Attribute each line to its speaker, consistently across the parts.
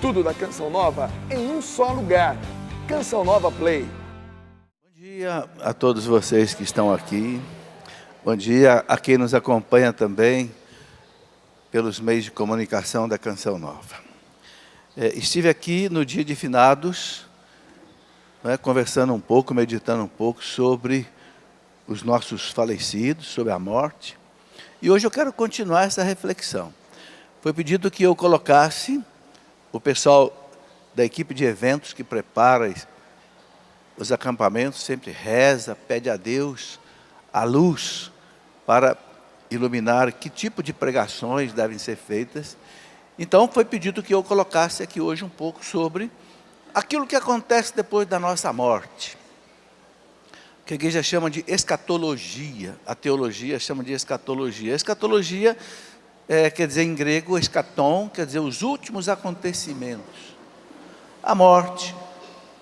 Speaker 1: Tudo da Canção Nova em um só lugar. Canção Nova Play.
Speaker 2: Bom dia a todos vocês que estão aqui. Bom dia a quem nos acompanha também pelos meios de comunicação da Canção Nova. Estive aqui no dia de finados, conversando um pouco, meditando um pouco sobre os nossos falecidos, sobre a morte. E hoje eu quero continuar essa reflexão. Foi pedido que eu colocasse o pessoal da equipe de eventos que prepara os acampamentos, sempre reza, pede a Deus a luz para iluminar que tipo de pregações devem ser feitas. Então foi pedido que eu colocasse aqui hoje um pouco sobre aquilo que acontece depois da nossa morte, que a igreja chama de escatologia, a teologia chama de escatologia. Escatologia quer dizer em grego, escatom, quer dizer os últimos acontecimentos. A morte,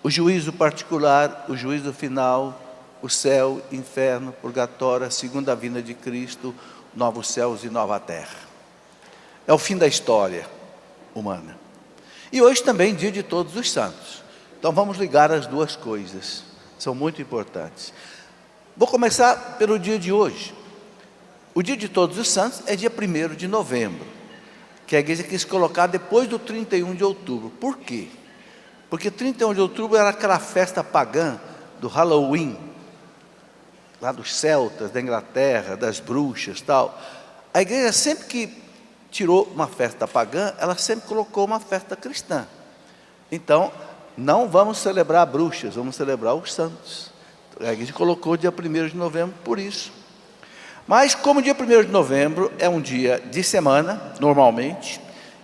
Speaker 2: o juízo particular, o juízo final, o céu, inferno, purgatório, a segunda vinda de Cristo, novos céus e nova terra. É o fim da história humana. E hoje também dia de todos os santos. Então vamos ligar as duas coisas, são muito importantes. Vou começar pelo dia de hoje. O dia de todos os santos é dia 1º de novembro, que a igreja quis colocar depois do 31 de outubro. Por quê? Porque 31 de outubro era aquela festa pagã do Halloween, lá dos celtas, da Inglaterra, das bruxas, tal. A igreja sempre que tirou uma festa pagã, ela sempre colocou uma festa cristã. Então, não vamos celebrar bruxas, vamos celebrar os santos. A igreja colocou dia 1º de novembro por isso. Mas como dia 1º de novembro é um dia de semana, normalmente,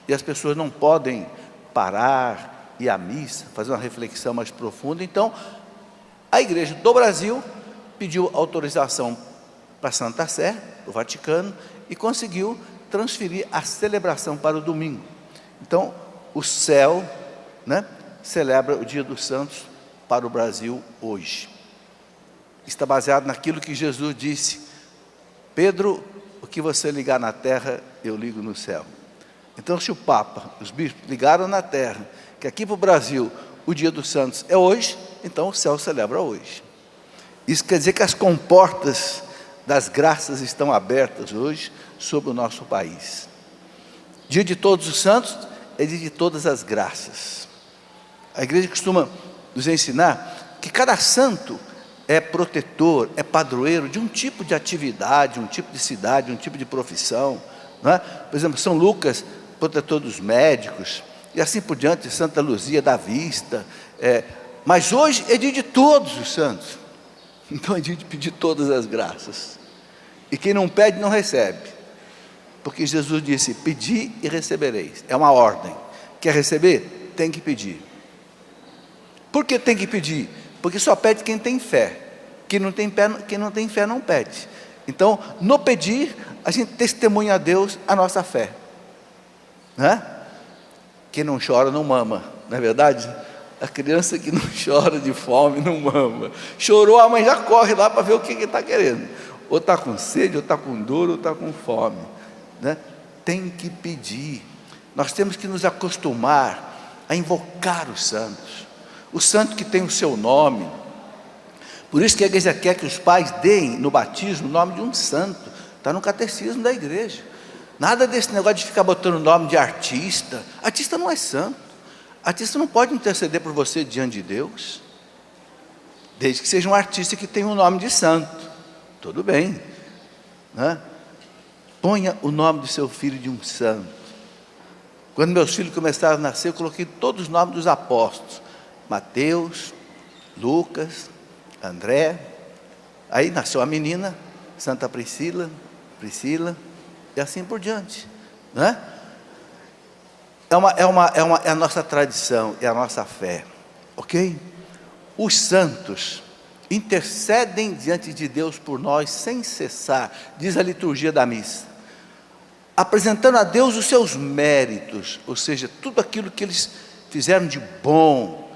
Speaker 2: e as pessoas não podem parar, ir à missa, fazer uma reflexão mais profunda, então a igreja do Brasil pediu autorização para a Santa Sé, do Vaticano, e conseguiu transferir a celebração para o domingo. Então o céu celebra o dia dos santos para o Brasil hoje. Está baseado naquilo que Jesus disse: Pedro, o que você ligar na terra, eu ligo no céu. Então, se o Papa, os bispos ligaram na terra, que aqui para o Brasil o dia dos santos é hoje, então o céu celebra hoje. Isso quer dizer que as comportas das graças estão abertas hoje sobre o nosso país. Dia de todos os santos é dia de todas as graças. A igreja costuma nos ensinar que cada santo é protetor, é padroeiro de um tipo de atividade, um tipo de cidade, um tipo de profissão, não é? Por exemplo, São Lucas, protetor dos médicos, e assim por diante, Santa Luzia da Vista. Mas hoje é dia de todos os santos, então é dia de pedir todas as graças. E quem não pede, não recebe, porque Jesus disse: pedi e recebereis, é uma ordem. Quer receber? Tem que pedir. Por que tem que pedir? Porque só pede quem tem fé. Quem não tem fé não pede. Então, no pedir, a gente testemunha a Deus a nossa fé, Quem não chora não mama, não é verdade? A criança que não chora de fome não mama. Chorou, a mãe já corre lá para ver o que ele está querendo. Ou está com sede, ou está com dor, ou está com fome, Tem que pedir. Nós temos que nos acostumar a invocar os santos. O santo que tem o seu nome. Por isso que a igreja quer que os pais deem no batismo o nome de um santo. Está no catecismo da igreja. Nada desse negócio de ficar botando o nome de artista. Artista não é santo. Artista não pode interceder por você diante de Deus, desde que seja um artista que tenha o nome de santo. Tudo bem, Ponha o nome do seu filho de um santo. Quando meus filhos começaram a nascer, eu coloquei todos os nomes dos apóstolos: Mateus, Lucas, André. Aí nasceu a menina, Santa Priscila, e assim por diante, É a nossa tradição, é a nossa fé, ok? Os santos intercedem diante de Deus por nós sem cessar, diz a liturgia da missa, apresentando a Deus os seus méritos, ou seja, tudo aquilo que eles fizeram de bom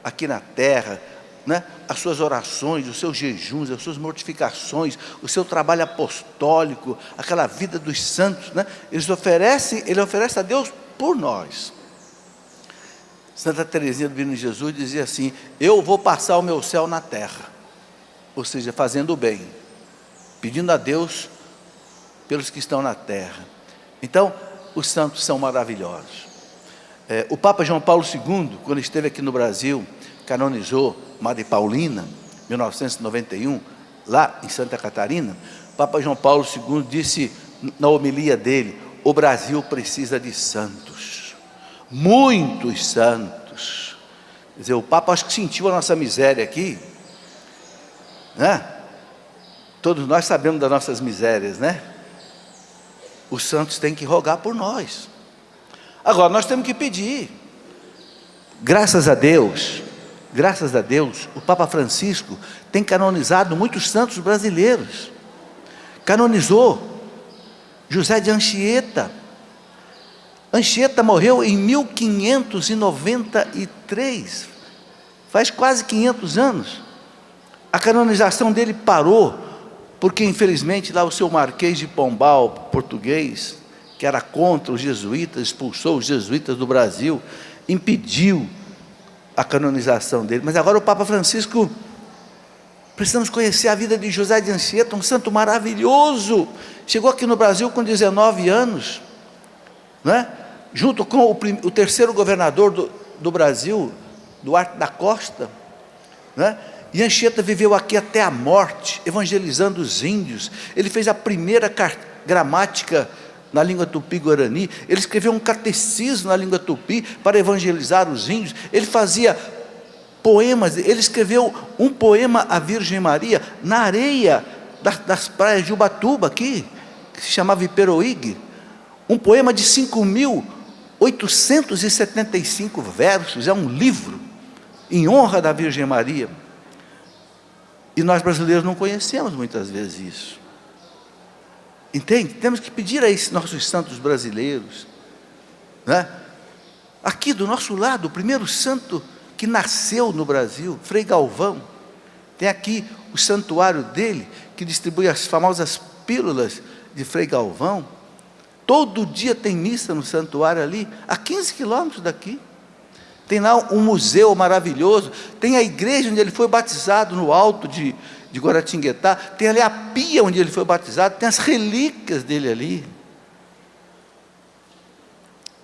Speaker 2: aqui na terra, as suas orações, os seus jejuns, as suas mortificações, o seu trabalho apostólico, aquela vida dos santos, ele oferece a Deus por nós. Santa Teresinha do Menino Jesus dizia assim: eu vou passar o meu céu na terra, ou seja, fazendo o bem, pedindo a Deus pelos que estão na terra. Então, os santos são maravilhosos. O Papa João Paulo II, quando esteve aqui no Brasil, canonizou Madre Paulina, 1991, lá em Santa Catarina. O Papa João Paulo II disse na homilia dele: o Brasil precisa de santos, muitos santos. Quer dizer, o Papa acho que sentiu a nossa miséria aqui, né? Todos nós sabemos das nossas misérias, né? Os santos têm que rogar por nós. Agora, nós temos que pedir. Graças a Deus, o Papa Francisco tem canonizado muitos santos brasileiros. Canonizou José de Anchieta. Anchieta morreu em 1593, faz quase 500 anos. A canonização dele parou, porque infelizmente lá o seu Marquês de Pombal, português, que era contra os jesuítas, expulsou os jesuítas do Brasil, impediu a canonização dele. Mas agora o Papa Francisco, precisamos conhecer a vida de José de Anchieta, um santo maravilhoso. Chegou aqui no Brasil com 19 anos, né? Junto com o terceiro governador do Brasil, Duarte da Costa, né? E Anchieta viveu aqui até a morte, evangelizando os índios. Ele fez a primeira gramática na língua tupi-guarani. Ele escreveu um catecismo na língua tupi para evangelizar os índios. Ele fazia poemas. Ele escreveu um poema à Virgem Maria na areia das praias de Ubatuba aqui, que se chamava Iperoig. Um poema de 5.875 versos. É um livro em honra da Virgem Maria. E nós brasileiros não conhecemos muitas vezes isso. Entende? Temos que pedir a esses nossos santos brasileiros, né? Aqui do nosso lado, o primeiro santo que nasceu no Brasil, Frei Galvão. Tem aqui o santuário dele, que distribui as famosas pílulas de Frei Galvão. Todo dia tem missa no santuário ali, a 15 quilômetros daqui. Tem lá um museu maravilhoso, tem a igreja onde ele foi batizado, no alto de Guaratinguetá, tem ali a pia onde ele foi batizado, tem as relíquias dele ali.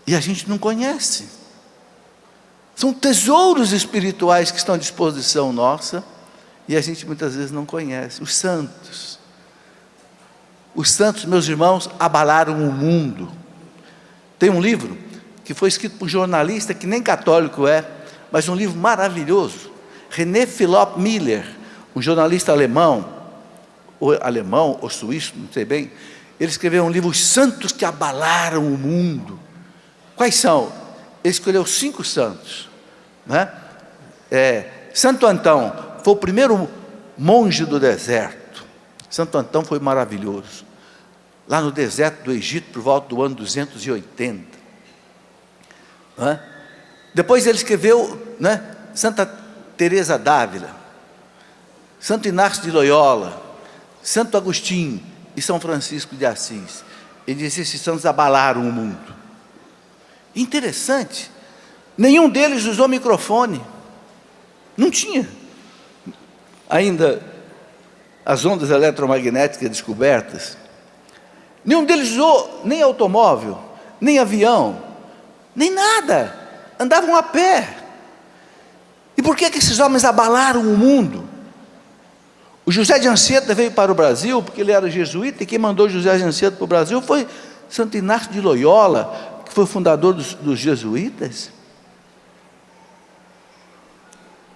Speaker 2: E a gente não conhece. São tesouros espirituais que estão à disposição nossa, e a gente muitas vezes não conhece. Os santos, meus irmãos, abalaram o mundo. Tem um livro que foi escrito por um jornalista que nem católico é, mas um livro maravilhoso, René Philip Miller, um jornalista alemão ou suíço, não sei bem. Ele escreveu um livro, Os Santos que Abalaram o Mundo. Quais são? Ele escolheu 5 santos, né? Santo Antão foi o primeiro monge do deserto. Santo Antão foi maravilhoso, lá no deserto do Egito, por volta do ano 280. Depois ele escreveu, né, Santa Teresa d'Ávila, Santo Inácio de Loyola, Santo Agostinho e São Francisco de Assis. Ele disse: esses santos abalaram o mundo. Interessante, nenhum deles usou microfone, não tinha ainda as ondas eletromagnéticas descobertas. Nenhum deles usou nem automóvel, nem avião, nem nada, andavam a pé. E por que esses homens abalaram o mundo? O José de Anchieta veio para o Brasil porque ele era jesuíta, e quem mandou José de Anchieta para o Brasil foi Santo Inácio de Loyola, que foi o fundador dos jesuítas.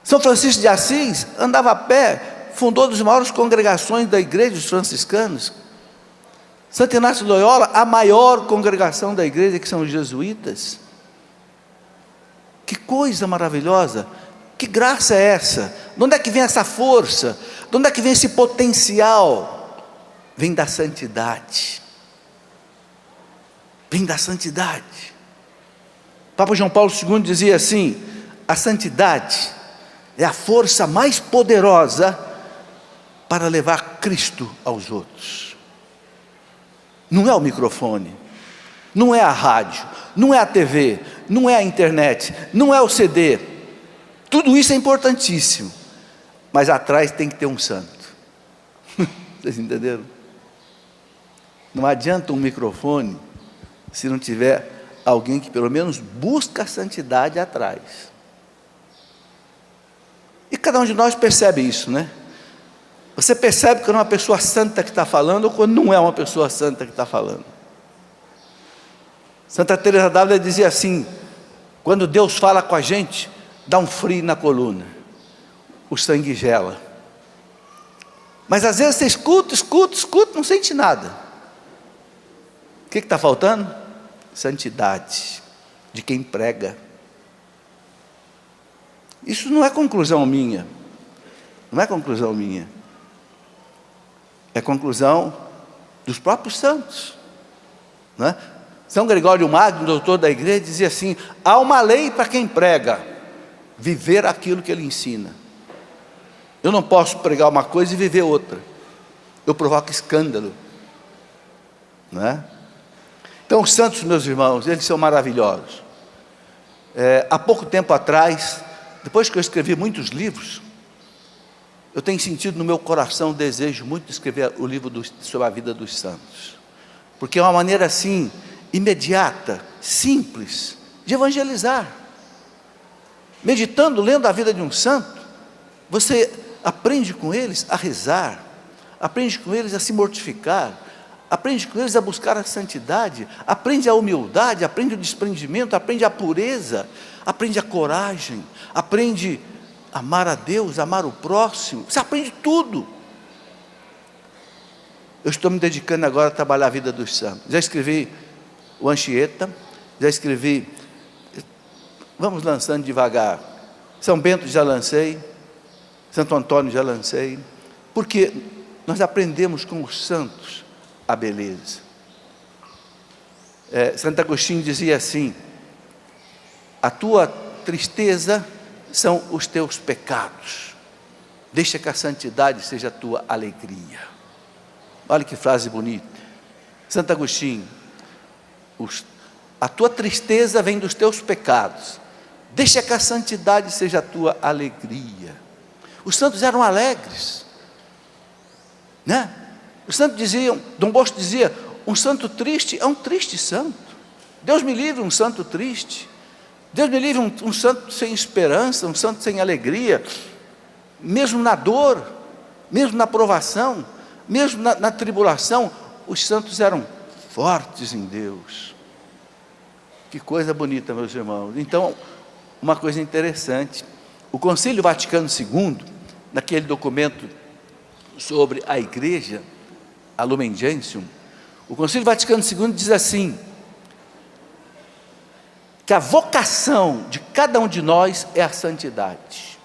Speaker 2: São Francisco de Assis andava a pé, fundou uma das maiores congregações da igreja dos franciscanos. Santo Inácio de Loyola, a maior congregação da igreja, que são os jesuítas. Que coisa maravilhosa, que graça é essa? De onde é que vem essa força? De onde é que vem esse potencial? Vem da santidade. Vem da santidade. Papa João Paulo II dizia assim: a santidade é a força mais poderosa para levar Cristo aos outros. Não é o microfone, não é a rádio, não é a TV, não é a internet, não é o CD. Tudo isso é importantíssimo, mas atrás tem que ter um santo. Vocês entenderam? Não adianta um microfone se não tiver alguém que pelo menos busca a santidade atrás. E cada um de nós percebe isso, né? Você percebe quando é uma pessoa santa que está falando ou quando não é uma pessoa santa que está falando. Santa Teresa d'Ávila dizia assim: quando Deus fala com a gente, dá um frio na coluna, o sangue gela. Mas às vezes você escuta, não sente nada. O que está faltando? Santidade de quem prega. Isso não é conclusão minha, não é conclusão minha, é conclusão dos próprios santos, não é? São Gregório Magno, doutor da igreja, dizia assim: há uma lei para quem prega, viver aquilo que ele ensina. Eu não posso pregar uma coisa e viver outra, eu provoco escândalo, não é? Então os santos, meus irmãos, eles são maravilhosos. Há pouco tempo atrás, depois que eu escrevi muitos livros, eu tenho sentido no meu coração o desejo muito de escrever o livro sobre a vida dos santos, porque é uma maneira assim, imediata, simples, de evangelizar. Meditando, lendo a vida de um santo, você aprende com eles a rezar, aprende com eles a se mortificar, aprende com eles a buscar a santidade, aprende a humildade, aprende o desprendimento, aprende a pureza, aprende a coragem, aprende a amar a Deus, amar o próximo, você aprende tudo. Eu estou me dedicando agora a trabalhar a vida dos santos. Já escrevi o Anchieta, já escrevi, vamos lançando devagar, São Bento já lancei, Santo Antônio já lancei, porque nós aprendemos com os santos a beleza. Santo Agostinho dizia assim: a tua tristeza são os teus pecados, deixa que a santidade seja a tua alegria. Olha que frase bonita. Santo Agostinho: a tua tristeza vem dos teus pecados, deixa que a santidade seja a tua alegria. Os santos eram alegres, né? Os santos diziam, Dom Bosco dizia: um santo triste é um triste santo. Deus me livre um santo triste, Deus me livre um santo sem esperança, um santo sem alegria, mesmo na dor, mesmo na provação, mesmo na tribulação, os santos eram fortes em Deus. Que coisa bonita, meus irmãos. Então, uma coisa interessante, o Concílio Vaticano II, naquele documento sobre a igreja, a Lumen Gentium, o Concílio Vaticano II diz assim, que a vocação de cada um de nós é a santidade.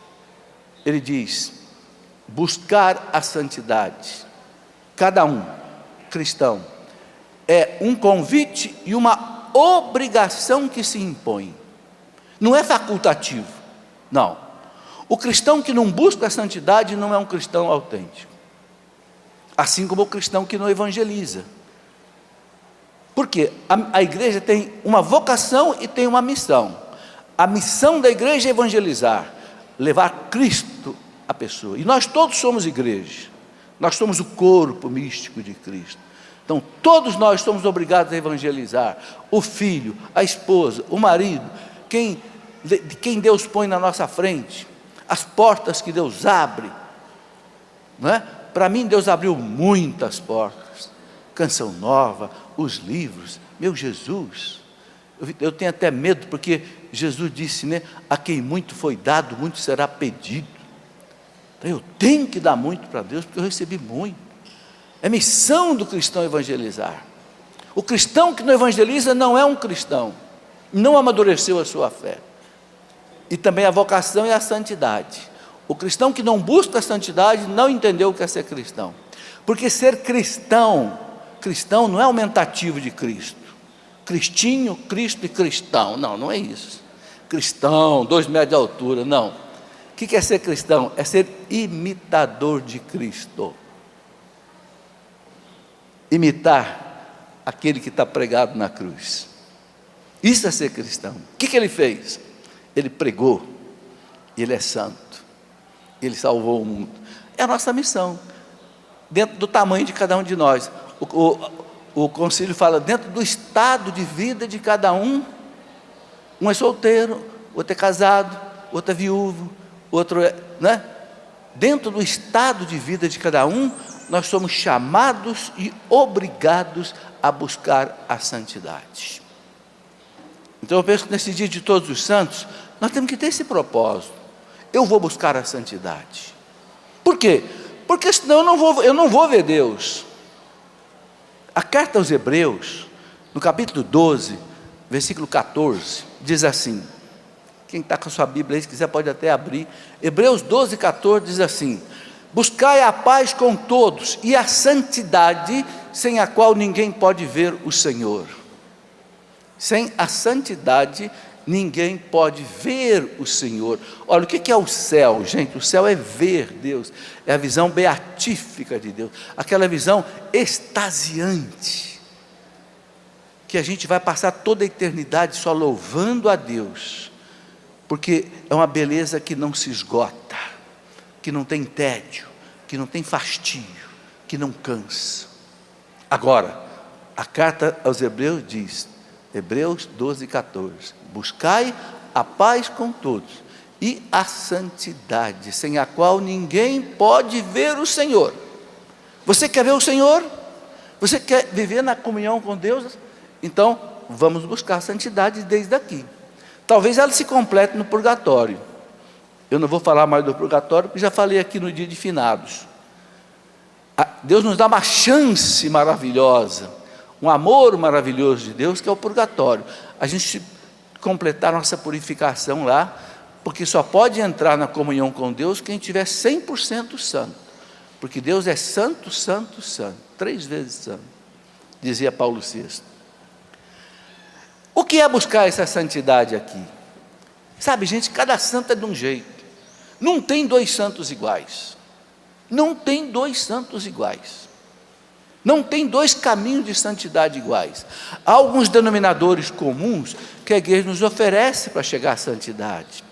Speaker 2: Ele diz: buscar a santidade, cada um, cristão, é um convite e uma obrigação que se impõe, não é facultativo, não. O cristão que não busca a santidade não é um cristão autêntico, assim como o cristão que não evangeliza. Porque a igreja tem uma vocação e tem uma missão. A missão da igreja é evangelizar, levar Cristo à pessoa, e nós todos somos igreja, nós somos o corpo místico de Cristo. Então todos nós somos obrigados a evangelizar, o filho, a esposa, o marido, quem Deus põe na nossa frente, as portas que Deus abre, não é? Para mim Deus abriu muitas portas, Canção Nova, os livros, meu Jesus, eu tenho até medo, porque Jesus disse, né, a quem muito foi dado, muito será pedido. Então eu tenho que dar muito para Deus, porque eu recebi muito. É missão do cristão evangelizar. O cristão que não evangeliza não é um cristão, não amadureceu a sua fé. E também a vocação é a santidade. O cristão que não busca a santidade não entendeu o que é ser cristão, porque ser cristão não é aumentativo de Cristo, Cristinho, Cristo e cristão, não é isso, cristão, 2 metros de altura, não. O que é ser cristão? É ser imitador de Cristo, imitar aquele que está pregado na cruz. Isso é ser cristão. O que ele fez? Ele pregou, ele é santo, ele salvou o mundo. É a nossa missão, dentro do tamanho de cada um de nós. O concílio fala dentro do estado de vida de cada um. Um é solteiro, outro é casado, outro é viúvo, outro é, né? Dentro do estado de vida de cada um, nós somos chamados e obrigados a buscar a santidade. Então eu penso que nesse dia de todos os santos, nós temos que ter esse propósito. Eu vou buscar a santidade. Por quê? Porque senão eu não vou ver Deus. A carta aos Hebreus, no capítulo 12, versículo 14, diz assim, quem está com a sua Bíblia aí, se quiser pode até abrir, Hebreus 12, 14 diz assim, buscai a paz com todos e a santidade, sem a qual ninguém pode ver o Senhor. Sem a santidade, ninguém pode ver o Senhor. Olha, o que é o céu, gente? O céu é ver Deus, é a visão beatífica de Deus, aquela visão extasiante, que a gente vai passar toda a eternidade só louvando a Deus, porque é uma beleza que não se esgota, que não tem tédio, que não tem fastio, que não cansa. Agora, a carta aos Hebreus diz, Hebreus 12, 14, buscai a paz com todos e a santidade, sem a qual ninguém pode ver o Senhor. Você quer ver o Senhor? Você quer viver na comunhão com Deus? Então, vamos buscar a santidade desde aqui. Talvez ela se complete no purgatório. Eu não vou falar mais do purgatório, porque já falei aqui no dia de finados. Deus nos dá uma chance maravilhosa, um amor maravilhoso de Deus, que é o purgatório. A gente completar nossa purificação lá, porque só pode entrar na comunhão com Deus quem tiver 100% santo, porque Deus é santo, santo, santo, 3 vezes santo, dizia Paulo VI. O que é buscar essa santidade aqui? Sabe, gente, cada santo é de um jeito, não tem 2 santos iguais, não tem 2 santos iguais, não tem 2 caminhos de santidade iguais. Há alguns denominadores comuns que a igreja nos oferece para chegar à santidade,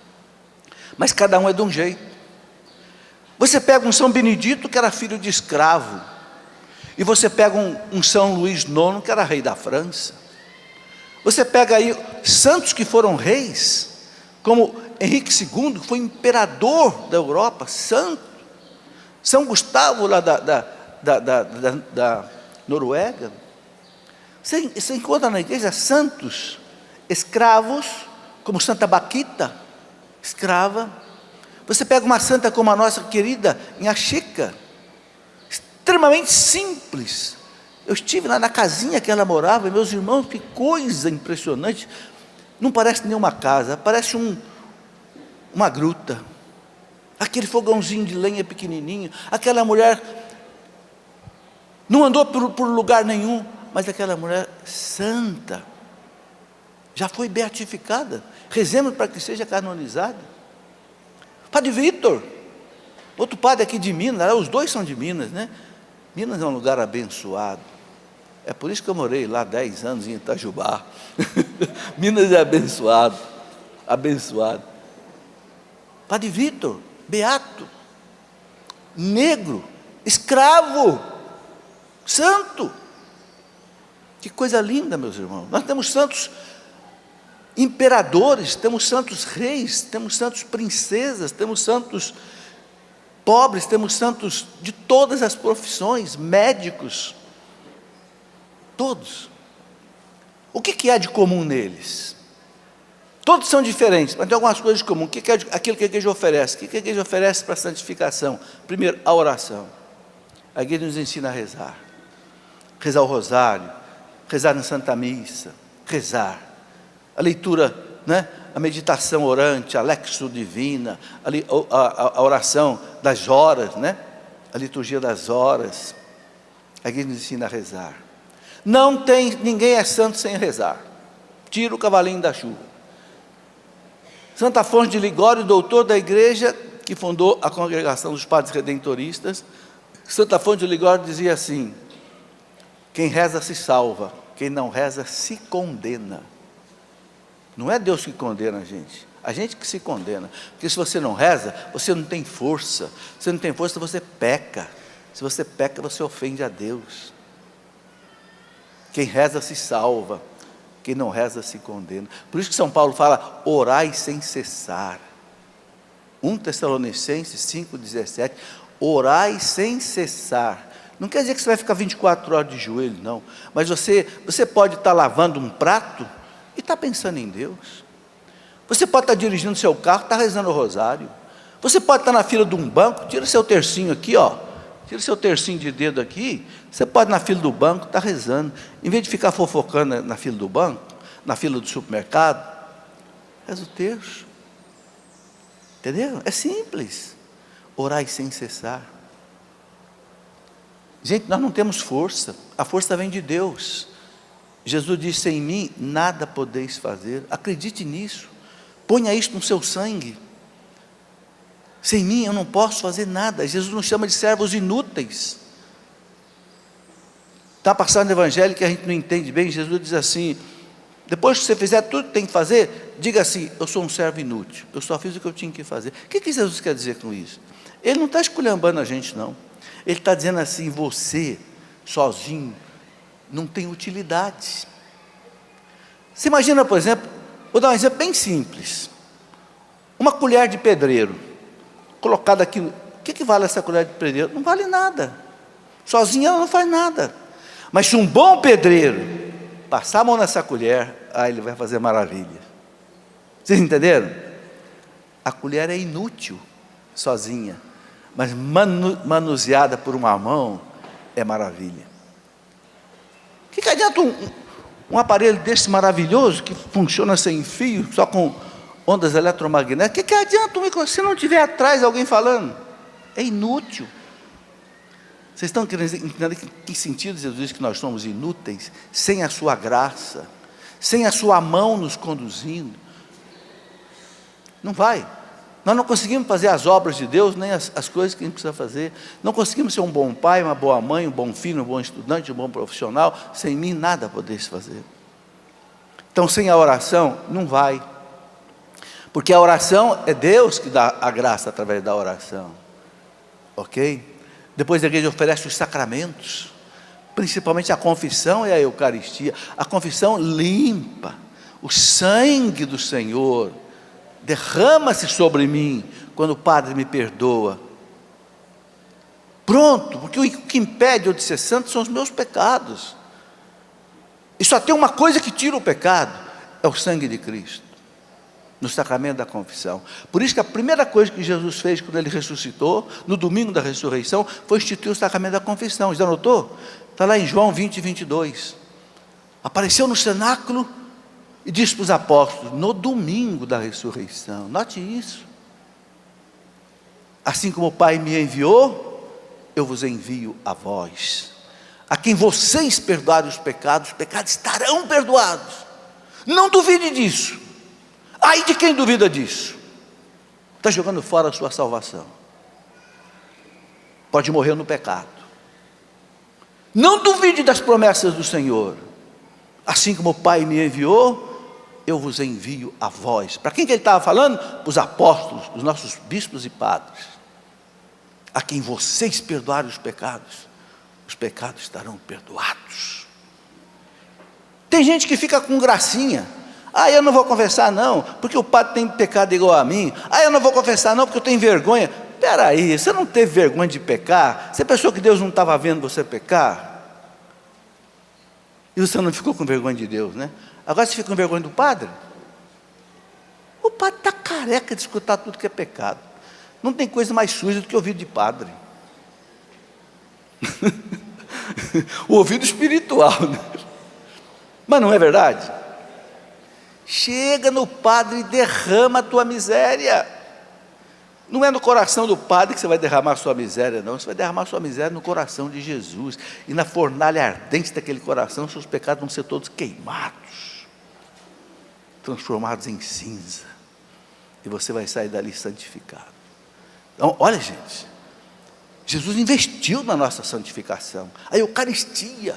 Speaker 2: mas cada um é de um jeito. Você pega um São Benedito que era filho de escravo, e você pega um São Luís IX que era rei da França. Você pega aí santos que foram reis, como Henrique II, que foi imperador da Europa, santo. São Gustavo lá da Noruega. Você encontra na igreja santos escravos, como Santa Baquita, escrava. Você pega uma santa como a nossa querida Inhaxica, extremamente simples. Eu estive lá na casinha que ela morava, e meus irmãos, que coisa impressionante. Não parece nenhuma casa, parece uma gruta. Aquele fogãozinho de lenha pequenininho, aquela mulher não andou por lugar nenhum, mas aquela mulher santa, já foi beatificada. Rezemos para que seja canonizada. Padre Vitor, outro padre aqui de Minas, os 2 são de Minas, né? Minas é um lugar abençoado. É por isso que eu morei lá 10 anos em Itajubá. Minas é abençoado, abençoado. Padre Vitor, beato, negro, escravo, santo. Que coisa linda, meus irmãos. Nós temos santos imperadores, temos santos reis, temos santos princesas, temos santos pobres, temos santos de todas as profissões, médicos, todos. O que há de comum neles? Todos são diferentes, mas tem algumas coisas de comum. O que é aquilo que a igreja oferece? O que a igreja oferece para a santificação? Primeiro, a oração. A igreja nos ensina a rezar. Rezar o rosário, rezar na Santa Missa, rezar. A leitura, né? A meditação orante, a Lexio Divina, a oração das horas, né? A liturgia das horas. A igreja nos ensina a rezar. Ninguém é santo sem rezar. Tira o cavalinho da chuva. Santo Afonso de Ligório, doutor da igreja, que fundou a congregação dos padres redentoristas, Santo Afonso de Ligório dizia assim: quem reza se salva, quem não reza se condena. Não é Deus que condena a gente que se condena. Porque se você não reza, você não tem força. Se você não tem força, você peca. Se você peca, você ofende a Deus. Quem reza se salva, quem não reza se condena. Por isso que São Paulo fala, orai sem cessar. 1 Tessalonicenses 5,17, orai sem cessar. Não quer dizer que você vai ficar 24 horas de joelho, não. Mas você pode estar lavando um prato e estar pensando em Deus. Você pode estar dirigindo seu carro, estar rezando o rosário. Você pode estar na fila de um banco, tira seu tercinho aqui, tira seu tercinho de dedo aqui. Você pode na fila do banco estar rezando. Em vez de ficar fofocando na fila do banco, na fila do supermercado, reza o terço. Entendeu? É simples. Orai sem cessar. Gente, nós não temos força. A força vem de Deus. Jesus disse, sem mim nada podeis fazer. Acredite nisso. Ponha isso no seu sangue. Sem mim eu não posso fazer nada. Jesus nos chama de servos inúteis. Está passando no Evangelho que a gente não entende bem. Jesus diz assim, depois que você fizer tudo que tem que fazer, diga assim, eu sou um servo inútil, eu só fiz o que eu tinha que fazer. O que Jesus quer dizer com isso? Ele não está esculhambando a gente, não. Ele está dizendo assim, você, sozinho, não tem utilidade. Você imagina, por exemplo, vou dar um exemplo bem simples. Uma colher de pedreiro, colocada aqui, o que vale essa colher de pedreiro? Não vale nada. Sozinha ela não faz nada. Mas se um bom pedreiro passar a mão nessa colher, ele vai fazer maravilha. Vocês entenderam? A colher é inútil, sozinha. Mas manuseada por uma mão, é maravilha. O que adianta um aparelho desse maravilhoso, que funciona sem fio, só com ondas eletromagnéticas? O que adianta se não tiver atrás alguém falando? É inútil. Vocês estão querendo entender em que sentido Jesus diz que nós somos inúteis, sem a sua graça, sem a sua mão nos conduzindo? Não vai. Nós não conseguimos fazer as obras de Deus, nem as coisas que a gente precisa fazer. Não conseguimos ser um bom pai, uma boa mãe, um bom filho, um bom estudante, um bom profissional. Sem mim nada podeis fazer. Então sem a oração, não vai. Porque a oração é Deus que dá a graça através da oração. Ok? Depois a igreja oferece os sacramentos, principalmente a confissão e a Eucaristia. A confissão limpa, o sangue do Senhor derrama-se sobre mim, quando o Padre me perdoa. Pronto, porque o que impede eu de ser santo são os meus pecados. E só tem uma coisa que tira o pecado, é o sangue de Cristo, no sacramento da confissão. Por isso que a primeira coisa que Jesus fez quando Ele ressuscitou, no domingo da ressurreição, foi instituir o sacramento da confissão. Já notou? Está lá em João 20, 22. Apareceu no cenáculo e disse para os apóstolos, no domingo da ressurreição. Note isso. Assim como o Pai me enviou, eu vos envio a vós. A quem vocês perdoarem os pecados estarão perdoados. Não duvide disso. Ai de quem duvida disso? Está jogando fora a sua salvação. Pode morrer no pecado. Não duvide das promessas do Senhor. Assim como o Pai me enviou, eu vos envio a vós. Para quem que ele estava falando? Para os apóstolos, os nossos bispos e padres. A quem vocês perdoarem os pecados estarão perdoados. Tem gente que fica com gracinha. Eu não vou confessar não, porque o padre tem pecado igual a mim. Eu não vou confessar não, porque eu tenho vergonha. Espera aí, você não teve vergonha de pecar? Você pensou que Deus não estava vendo você pecar? E você não ficou com vergonha de Deus, né? Agora você fica com vergonha do padre? O padre está careca de escutar tudo que é pecado. Não tem coisa mais suja do que ouvido de padre. O ouvido espiritual, né? Mas não é verdade? Chega no padre e derrama a tua miséria. Não é no coração do padre que você vai derramar a sua miséria, não. Você vai derramar a sua miséria no coração de Jesus. E na fornalha ardente daquele coração, seus pecados vão ser todos queimados, transformados em cinza. E você vai sair dali santificado. Então, olha gente, Jesus investiu na nossa santificação. A Eucaristia,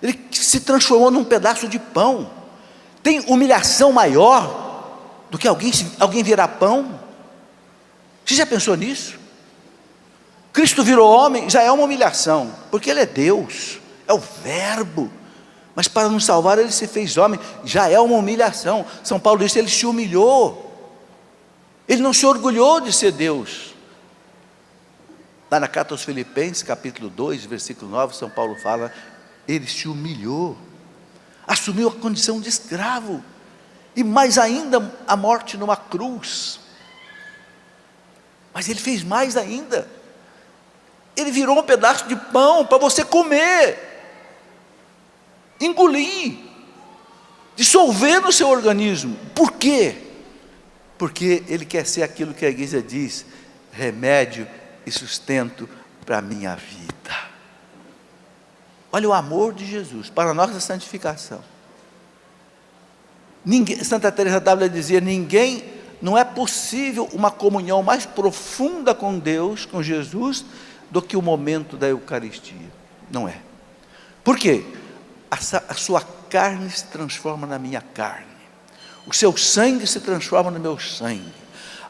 Speaker 2: Ele se transformou num pedaço de pão, Tem humilhação maior do que alguém virar pão? Você já pensou nisso? Cristo virou homem, já é uma humilhação, porque Ele é Deus, é o Verbo, mas para nos salvar Ele se fez homem, já é uma humilhação. São Paulo diz que Ele se humilhou, Ele não se orgulhou de ser Deus. Lá na carta aos Filipenses, capítulo 2, versículo 9, São Paulo fala, Ele se humilhou, assumiu a condição de escravo, e mais ainda a morte numa cruz. Mas Ele fez mais ainda, Ele virou um pedaço de pão para você comer, engolir, dissolver no seu organismo. Por quê? Porque Ele quer ser aquilo que a igreja diz, remédio e sustento para a minha vida. Olha o amor de Jesus para a nossa santificação. Santa Teresa d'Ávila dizia, não é possível uma comunhão mais profunda com Deus, com Jesus, do que o momento da Eucaristia. Não é. Por quê? A sua carne se transforma na minha carne, o seu sangue se transforma no meu sangue,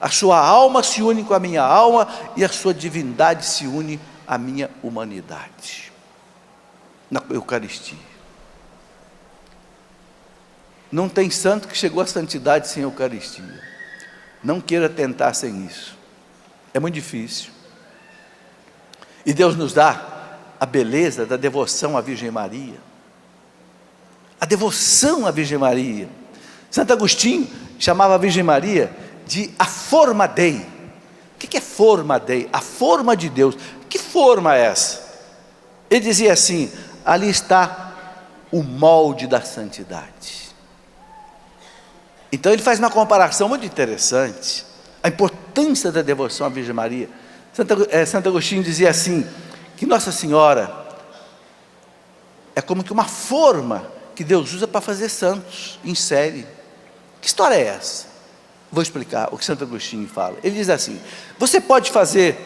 Speaker 2: a sua alma se une com a minha alma, e a sua divindade se une à minha humanidade, na Eucaristia. Não tem santo que chegou à santidade sem Eucaristia. Não queira tentar sem isso, é muito difícil. E Deus nos dá a beleza da devoção à Virgem Maria, a devoção à Virgem Maria. Santo Agostinho chamava a Virgem Maria de a forma Dei. O que é forma Dei? A forma de Deus. Que forma é essa? Ele dizia assim, ali está o molde da santidade. Então ele faz uma comparação muito interessante, a importância da devoção à Virgem Maria. Santo Agostinho dizia assim, que Nossa Senhora é como que uma forma que Deus usa para fazer santos em série. Que história é essa? Vou explicar o que Santo Agostinho fala. Ele diz assim, você pode fazer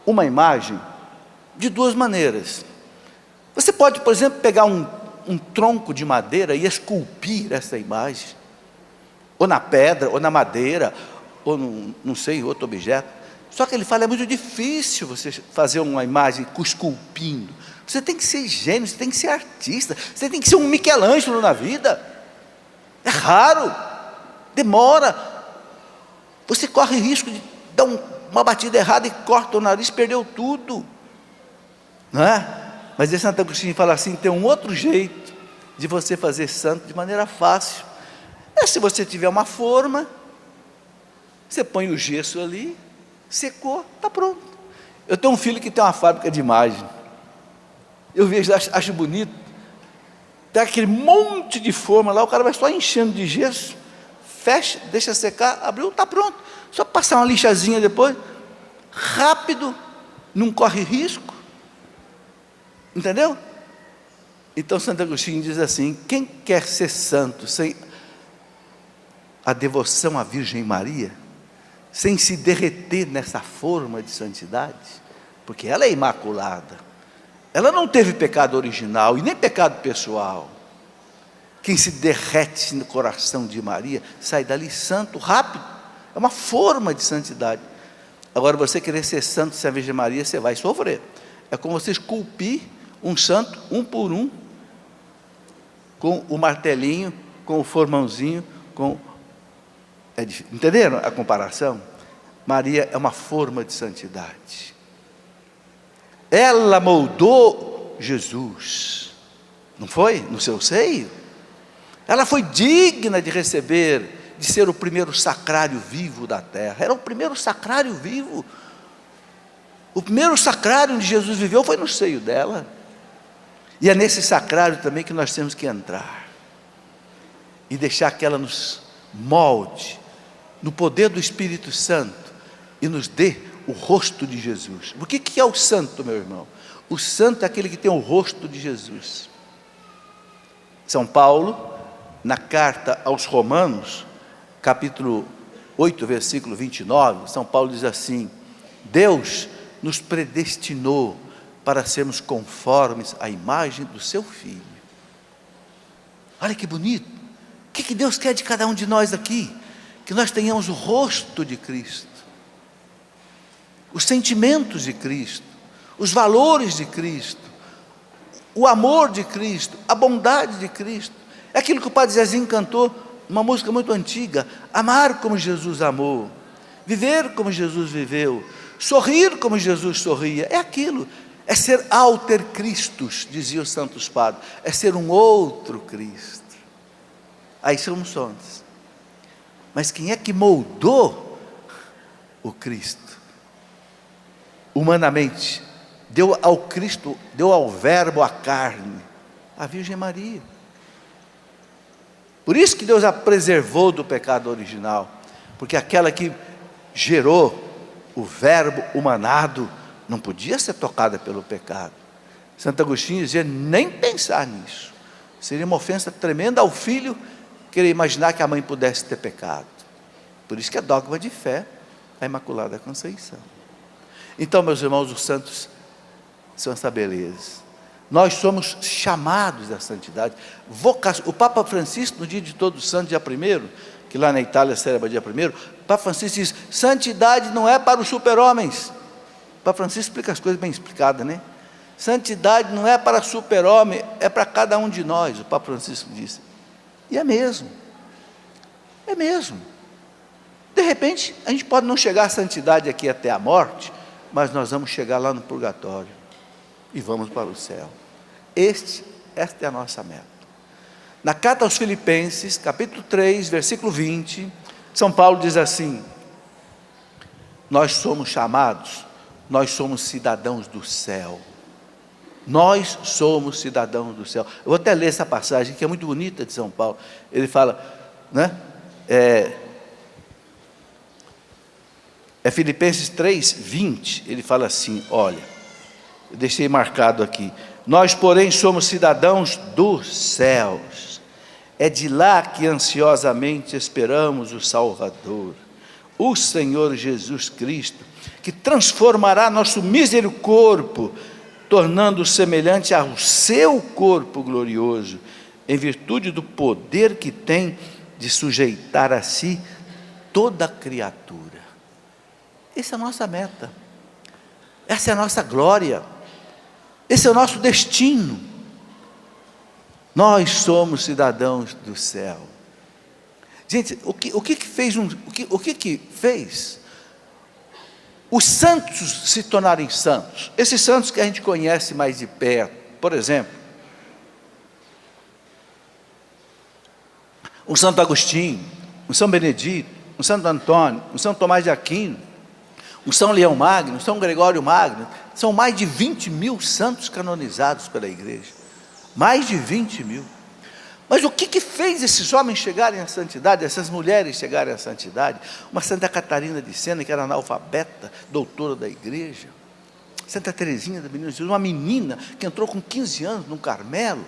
Speaker 2: uma imagem de duas maneiras. Você pode, por exemplo, pegar um tronco de madeira e esculpir essa imagem, ou na pedra, ou na madeira, ou não sei, outro objeto. Só que ele fala, é muito difícil você fazer uma imagem esculpindo. Você tem que ser gênio, você tem que ser artista, você tem que ser um Michelangelo na vida. É raro, demora, você corre risco de dar uma batida errada e corta o nariz, perdeu tudo, não é? Mas esse Santo Agostinho fala assim, tem um outro jeito de você fazer santo de maneira fácil. É se você tiver uma forma, você põe o gesso ali, secou, está pronto. Eu tenho um filho que tem uma fábrica de imagem, eu vejo, acho bonito, tem aquele monte de forma lá, o cara vai só enchendo de gesso, fecha, deixa secar, abriu, está pronto. Só passar uma lixazinha depois, rápido, não corre risco, entendeu? Então Santo Agostinho diz assim, quem quer ser santo sem a devoção à Virgem Maria, sem se derreter nessa forma de santidade, porque ela é imaculada, ela não teve pecado original e nem pecado pessoal. Quem se derrete no coração de Maria, sai dali santo, rápido, é uma forma de santidade. Agora você querer ser santo sem a Virgem Maria, você vai sofrer. É como você esculpir um santo, um por um, com o martelinho, com o formãozinho, entenderam a comparação? Maria é uma forma de santidade. Ela moldou Jesus, não foi? No seu seio. Ela foi digna de receber, de ser o primeiro sacrário vivo da terra. Era o primeiro sacrário vivo. O primeiro sacrário onde Jesus viveu foi no seio dela. E é nesse sacrário também que nós temos que entrar e deixar que ela nos molde no poder do Espírito Santo e nos dê o rosto de Jesus. O que é o santo, meu irmão? O santo é aquele que tem o rosto de Jesus. São Paulo, na carta aos Romanos, capítulo 8, versículo 29, São Paulo diz assim, Deus nos predestinou para sermos conformes à imagem do seu Filho. Olha que bonito, que Deus quer de cada um de nós aqui? Que nós tenhamos o rosto de Cristo, os sentimentos de Cristo, os valores de Cristo, o amor de Cristo, a bondade de Cristo. É aquilo que o Padre Zezinho cantou, uma música muito antiga: amar como Jesus amou, viver como Jesus viveu, sorrir como Jesus sorria. É aquilo, é ser alter Christus, diziam os santos padres, é ser um outro Cristo. Aí somos nós. Mas quem é que moldou o Cristo? Humanamente, deu ao Cristo, deu ao Verbo a carne, a Virgem Maria. Por isso que Deus a preservou do pecado original, porque aquela que gerou o Verbo humanado não podia ser tocada pelo pecado. Santo Agostinho dizia: nem pensar nisso, seria uma ofensa tremenda ao filho querer imaginar que a mãe pudesse ter pecado. Por isso que é dogma de fé a Imaculada Conceição. Então, meus irmãos, os santos são essa beleza. Nós somos chamados à santidade. O Papa Francisco, no dia de Todos os Santos, dia 1º, que lá na Itália celebra dia 1º, o Papa Francisco diz: santidade não é para os super-homens. O Papa Francisco explica as coisas bem explicadas, né? Santidade não é para super-homem, é para cada um de nós, o Papa Francisco disse. E é mesmo. É mesmo. De repente, a gente pode não chegar à santidade aqui até a morte, mas nós vamos chegar lá no purgatório e vamos para o céu. Esta é a nossa meta. Na carta aos Filipenses, capítulo 3, versículo 20, São Paulo diz assim: nós somos chamados, nós somos cidadãos do céu. Nós somos cidadãos do céu. Eu vou até ler essa passagem que é muito bonita de São Paulo. Ele fala, né? Filipenses 3, 20, ele fala assim, olha, eu deixei marcado aqui: nós, porém, somos cidadãos dos céus, é de lá que ansiosamente esperamos o Salvador, o Senhor Jesus Cristo, que transformará nosso mísero corpo, tornando-o semelhante ao seu corpo glorioso, em virtude do poder que tem de sujeitar a si toda a criatura. Essa é a nossa meta, essa é a nossa glória, esse é o nosso destino. Nós somos cidadãos do céu. Gente, o que fez os santos se tornarem santos? Esses santos que a gente conhece mais de perto, por exemplo, um Santo Agostinho, um São Benedito, um Santo Antônio, um São Tomás de Aquino, um São Leão Magno, um São Gregório Magno. São mais de 20 mil santos canonizados pela igreja, mais de 20 mil. Mas o que fez esses homens chegarem à santidade, essas mulheres chegarem à santidade? Uma Santa Catarina de Sena, que era analfabeta, doutora da igreja. Santa Teresinha da Menina Jesus, uma menina que entrou com 15 anos no Carmelo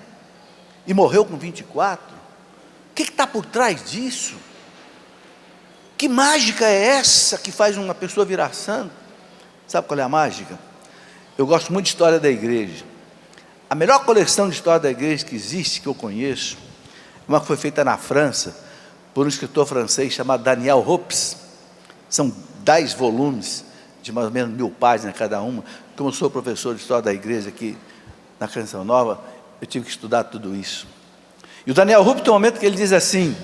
Speaker 2: e morreu com 24. O que está por trás disso? Que mágica é essa que faz uma pessoa virar santo? Sabe qual é a mágica? Eu gosto muito de história da igreja. A melhor coleção de história da igreja que existe, que eu conheço, uma que foi feita na França, por um escritor francês chamado Daniel Hops. São 10 volumes, de mais ou menos 1000 páginas cada uma. Como eu sou professor de história da igreja aqui na Canção Nova, eu tive que estudar tudo isso. E o Daniel Hops tem um momento que ele diz assim: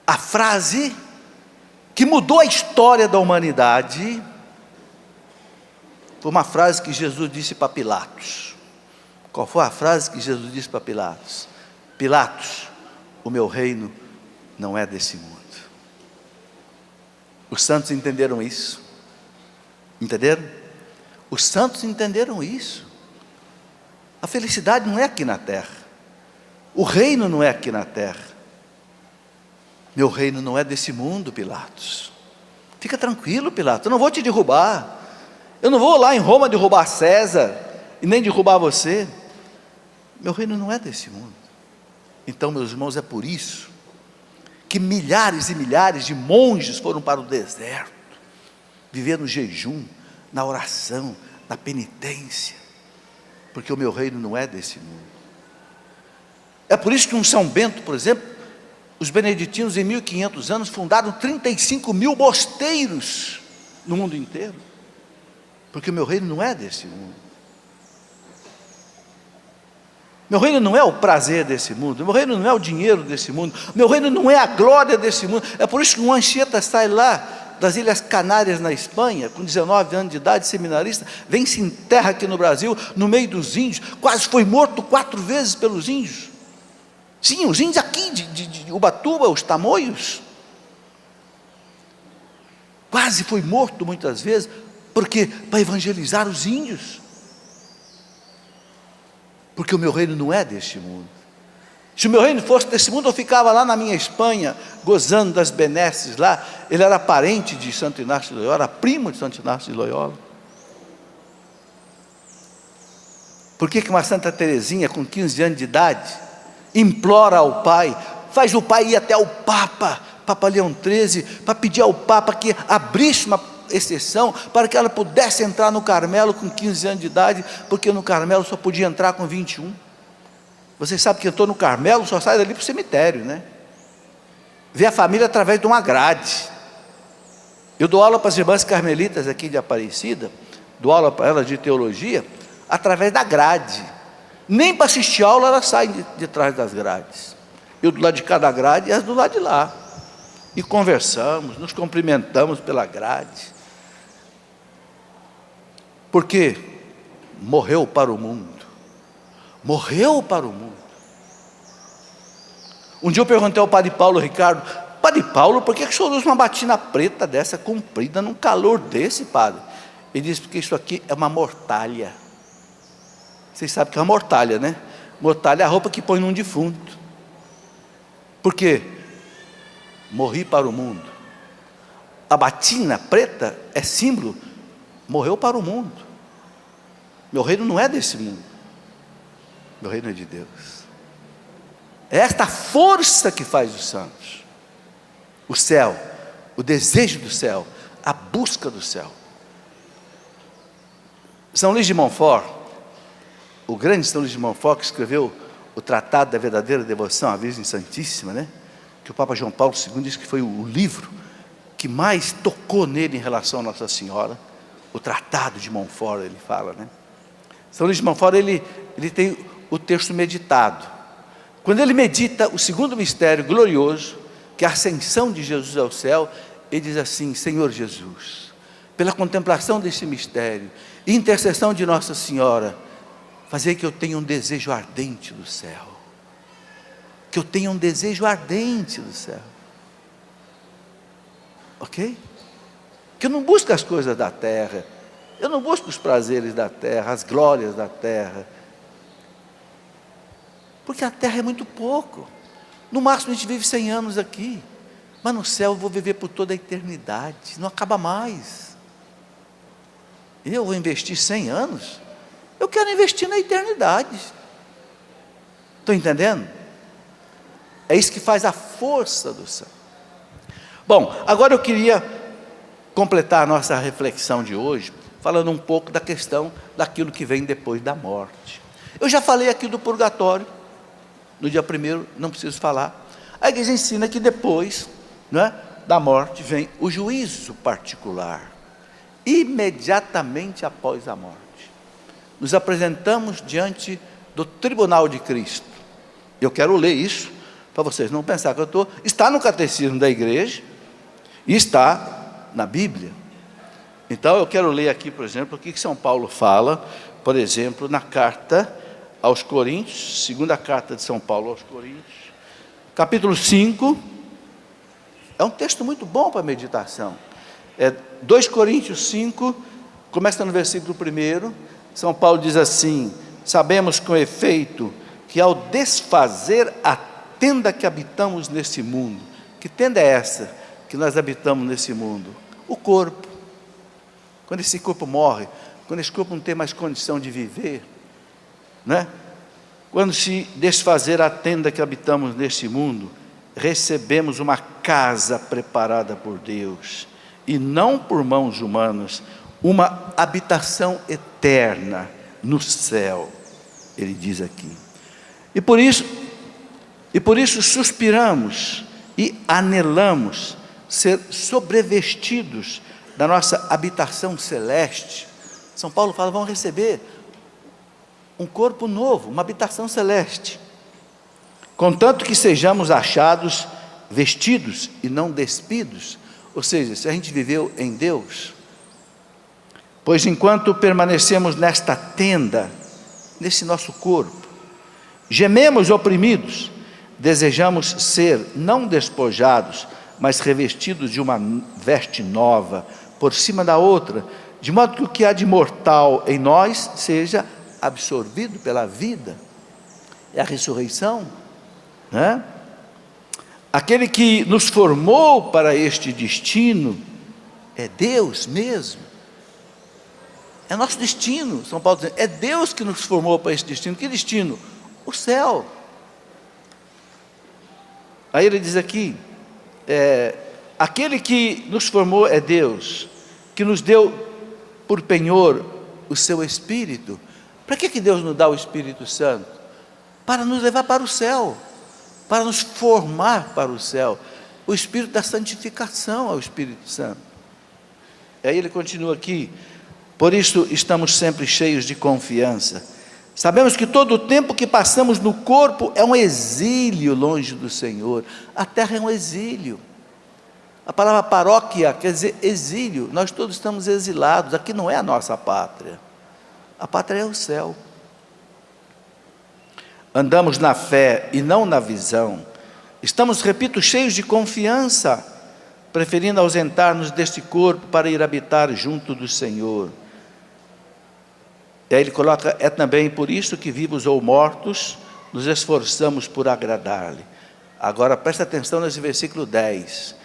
Speaker 2: a frase que mudou a história da humanidade foi uma frase que Jesus disse para Pilatos. Qual foi a frase que Jesus disse para Pilatos? Pilatos, o meu reino não é desse mundo. Os santos entenderam isso. Entenderam? Os santos entenderam isso. A felicidade não é aqui na terra. O reino não é aqui na terra. Meu reino não é desse mundo, Pilatos. Fica tranquilo, Pilatos, eu não vou te derrubar. Eu não vou lá em Roma derrubar César e nem derrubar você. Meu reino não é desse mundo. Então, meus irmãos, é por isso que milhares e milhares de monges foram para o deserto, viver no jejum, na oração, na penitência, porque o meu reino não é desse mundo. É por isso que um São Bento, por exemplo, os beneditinos em 1500 anos fundaram 35 mil mosteiros no mundo inteiro, porque o meu reino não é desse mundo. Meu reino não é o prazer desse mundo, meu reino não é o dinheiro desse mundo, meu reino não é a glória desse mundo. É por isso que um Anchieta sai lá das Ilhas Canárias na Espanha, com 19 anos de idade, seminarista, vem se enterra aqui no Brasil, no meio dos índios, quase foi morto 4 vezes pelos índios. Sim, os índios aqui de Ubatuba, os tamoios. Quase foi morto muitas vezes, porque para evangelizar os índios. Porque o meu reino não é deste mundo. Se o meu reino fosse desse mundo, eu ficava lá na minha Espanha, gozando das benesses lá. Ele era parente de Santo Inácio de Loyola, era primo de Santo Inácio de Loyola. Por que uma Santa Teresinha, com 15 anos de idade, implora ao pai, faz o pai ir até o Papa Leão XIII, para pedir ao Papa que abrisse uma exceção, para que ela pudesse entrar no Carmelo com 15 anos de idade, porque no Carmelo só podia entrar com 21. Vocês sabem que entrou no Carmelo, só sai dali para o cemitério, né? Vê a família através de uma grade. Eu dou aula para as irmãs carmelitas aqui de Aparecida, dou aula para elas de teologia, através da grade. Nem para assistir aula elas saem de trás das grades. Eu do lado de cada grade e elas do lado de lá. E conversamos, nos cumprimentamos pela grade. Porque morreu para o mundo. Morreu para o mundo. Um dia eu perguntei ao padre Paulo Ricardo: Padre Paulo, por que o senhor usa uma batina preta dessa, comprida, num calor desse, padre? Ele disse: porque isso aqui é uma mortalha. Vocês sabem que é uma mortalha, né? Mortalha é a roupa que põe num defunto. Por quê? Morri para o mundo. A batina preta é símbolo, morreu para o mundo. Meu reino não é desse mundo, meu reino é de Deus. É esta força que faz os santos. O céu, o desejo do céu, a busca do céu. São Luís de Montfort, o grande São Luís de Montfort, que escreveu o Tratado da Verdadeira Devoção à Virgem Santíssima, né? Que o Papa João Paulo II disse que foi o livro que mais tocou nele em relação a Nossa Senhora. O Tratado de Montfort, ele fala, né? São Luís de Montfort, ele tem o texto meditado. Quando ele medita o segundo mistério glorioso, que é a ascensão de Jesus ao céu, ele diz assim: Senhor Jesus, pela contemplação desse mistério e intercessão de Nossa Senhora, fazer que eu tenha um desejo ardente do céu. Que eu tenha um desejo ardente do céu. Ok? Que eu não busque as coisas da terra, eu não busco os prazeres da terra, as glórias da terra, porque a terra é muito pouco. No máximo a gente vive 100 anos aqui, mas no céu eu vou viver por toda a eternidade, não acaba mais. Eu vou investir 100 anos, eu quero investir na eternidade. Estão entendendo? É isso que faz a força do céu. Bom, agora eu queria completar a nossa reflexão de hoje, falando um pouco da questão daquilo que vem depois da morte. Eu já falei aqui do purgatório, no dia 1º, não preciso falar. A igreja ensina que depois, né, da morte vem o juízo particular, imediatamente após a morte. Nos apresentamos diante do tribunal de Cristo. Eu quero ler isso, para vocês não pensar que eu estou... Está no catecismo da igreja, e está na Bíblia. Então eu quero ler aqui, por exemplo, o que São Paulo fala, por exemplo, na carta aos Coríntios, segunda carta de São Paulo aos Coríntios, capítulo 5, é um texto muito bom para meditação. 2 Coríntios 5, começa no versículo 1, São Paulo diz assim: sabemos com efeito que ao desfazer a tenda que habitamos nesse mundo, que tenda é essa que nós habitamos nesse mundo? O corpo. Quando esse corpo morre, quando esse corpo não tem mais condição de viver, né? Quando se desfazer a tenda que habitamos neste mundo, recebemos uma casa preparada por Deus, e não por mãos humanas, uma habitação eterna no céu, ele diz aqui. E por isso suspiramos anelamos ser sobrevestidos da nossa habitação celeste. São Paulo fala, vão receber um corpo novo, uma habitação celeste, contanto que sejamos achados vestidos e não despidos. Ou seja, se a gente viveu em Deus, pois enquanto permanecemos nesta tenda, nesse nosso corpo, gememos oprimidos, desejamos ser não despojados, mas revestidos de uma veste nova, por cima da outra, de modo que o que há de mortal em nós seja absorvido pela vida. É a ressurreição, né? Aquele que nos formou para este destino é Deus mesmo. É nosso destino. São Paulo diz, é Deus que nos formou para este destino. Que destino? O céu. Aí ele diz aqui, aquele que nos formou é Deus, que nos deu por penhor o seu Espírito. Para que Deus nos dá o Espírito Santo? Para nos levar para o céu, para nos formar para o céu. O Espírito da santificação é o Espírito Santo. E aí ele continua aqui, por isso estamos sempre cheios de confiança. Sabemos que todo o tempo que passamos no corpo é um exílio longe do Senhor. A terra é um exílio. A palavra paróquia quer dizer exílio. Nós todos estamos exilados. Aqui não é a nossa pátria. A pátria é o céu. Andamos na fé e não na visão. Estamos, repito, cheios de confiança, preferindo ausentar-nos deste corpo para ir habitar junto do Senhor. E aí ele coloca, é também por isso que vivos ou mortos, nos esforçamos por agradar-lhe. Agora presta atenção nesse versículo 10.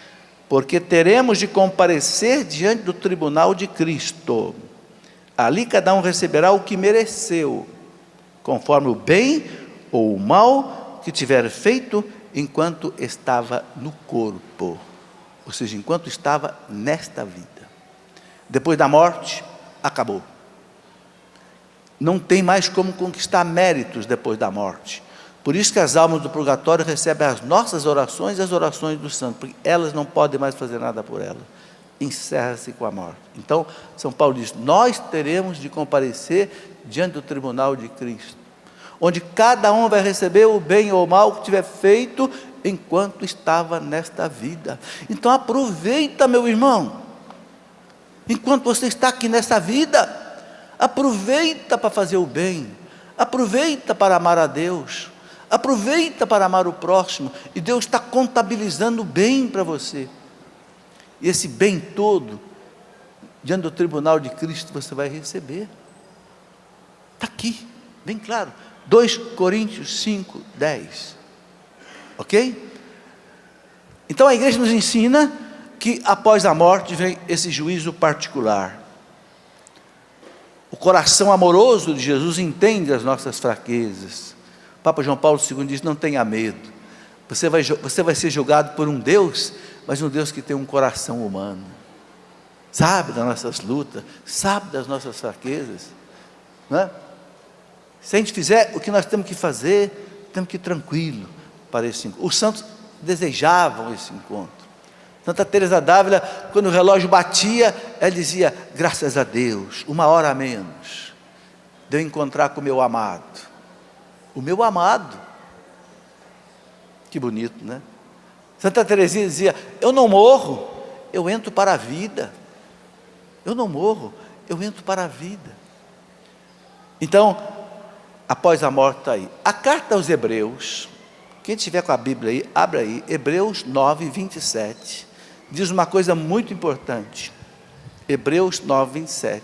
Speaker 2: Porque teremos de comparecer diante do tribunal de Cristo. Ali cada um receberá o que mereceu, conforme o bem ou o mal que tiver feito enquanto estava no corpo. Ou seja, enquanto estava nesta vida. Depois da morte, acabou. Não tem mais como conquistar méritos depois da morte. Por isso que as almas do purgatório recebem as nossas orações e as orações dos santos, porque elas não podem mais fazer nada por elas. Encerra-se com a morte. Então, São Paulo diz, nós teremos de comparecer diante do tribunal de Cristo, onde cada um vai receber o bem ou o mal que tiver feito enquanto estava nesta vida. Então aproveita, meu irmão, enquanto você está aqui nessa vida, aproveita para fazer o bem, aproveita para amar a Deus, aproveita para amar o próximo, e Deus está contabilizando o bem para você, e esse bem todo, diante do tribunal de Cristo, você vai receber. Está aqui, bem claro, 2 Coríntios 5, 10, ok? Então a igreja nos ensina que após a morte vem esse juízo particular. O coração amoroso de Jesus entende as nossas fraquezas. O Papa João Paulo II diz, não tenha medo, você vai ser julgado por um Deus, mas um Deus que tem um coração humano, sabe das nossas lutas, sabe das nossas fraquezas, não é? Se a gente fizer o que nós temos que fazer, temos que ir tranquilo para esse encontro. Os santos desejavam esse encontro. Santa Teresa d'Ávila, quando o relógio batia, ela dizia, graças a Deus, 1 hora a menos, de eu encontrar com o meu amado. O meu amado. Que bonito, né? Santa Teresinha dizia, eu não morro, eu entro para a vida. Eu não morro, eu entro para a vida. Então, após a morte está aí. A carta aos Hebreus, quem tiver com a Bíblia aí, abre aí, Hebreus 9, 27, diz uma coisa muito importante. Hebreus 9, 27.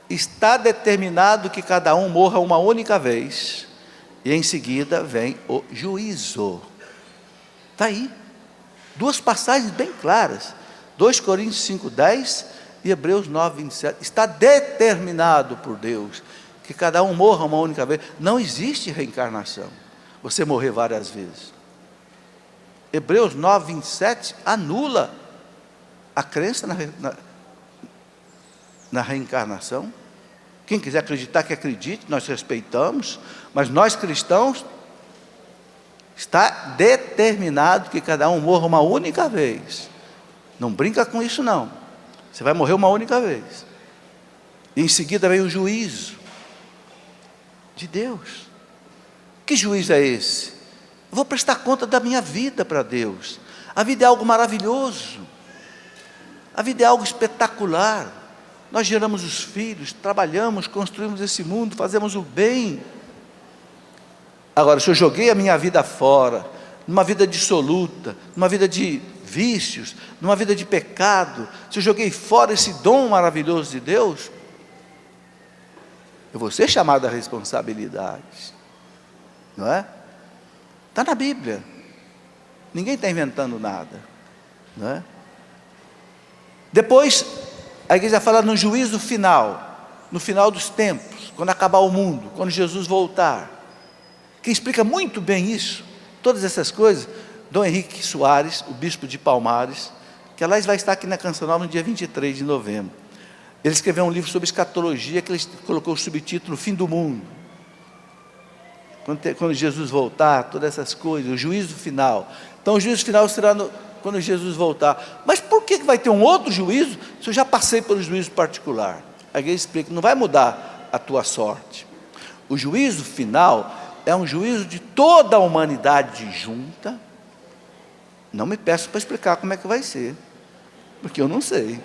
Speaker 2: Está determinado que cada um morra uma única vez, e em seguida vem o juízo. Está aí. 2 passagens bem claras. 2 Coríntios 5, 10 e Hebreus 9, 27. Está determinado por Deus que cada um morra uma única vez. Não existe reencarnação, você morrer várias vezes. Hebreus 9, 27 anula a crença na reencarnação. Quem quiser acreditar, que acredite, nós respeitamos, mas nós cristãos Está determinado que cada um morra uma única vez. Não brinca com isso não. Você vai morrer uma única vez. E em seguida vem o juízo de Deus. Que juízo é esse? Eu vou prestar conta da minha vida para Deus. A vida é algo maravilhoso. A vida é algo espetacular. Nós geramos os filhos, trabalhamos, construímos esse mundo, fazemos o bem. Agora, se eu joguei a minha vida fora, numa vida dissoluta, numa vida de vícios, numa vida de pecado, se eu joguei fora esse dom maravilhoso de Deus, eu vou ser chamado à responsabilidade, não é? Está na Bíblia, ninguém está inventando nada, não é? Depois, a igreja fala no juízo final, no final dos tempos, quando acabar o mundo, quando Jesus voltar. Quem explica muito bem isso, todas essas coisas, Dom Henrique Soares, o bispo de Palmares, que aliás vai estar aqui na Canção Nova no dia 23 de novembro. Ele escreveu um livro sobre escatologia, que ele colocou o subtítulo Fim do Mundo. Quando Jesus voltar, todas essas coisas, o juízo final. Então o juízo final será quando Jesus voltar. Mas por que vai ter um outro juízo, se eu já passei pelo juízo particular? A igreja explica, não vai mudar a tua sorte. O juízo final é um juízo de toda a humanidade junta. Não me peço para explicar como é que vai ser, porque eu não sei,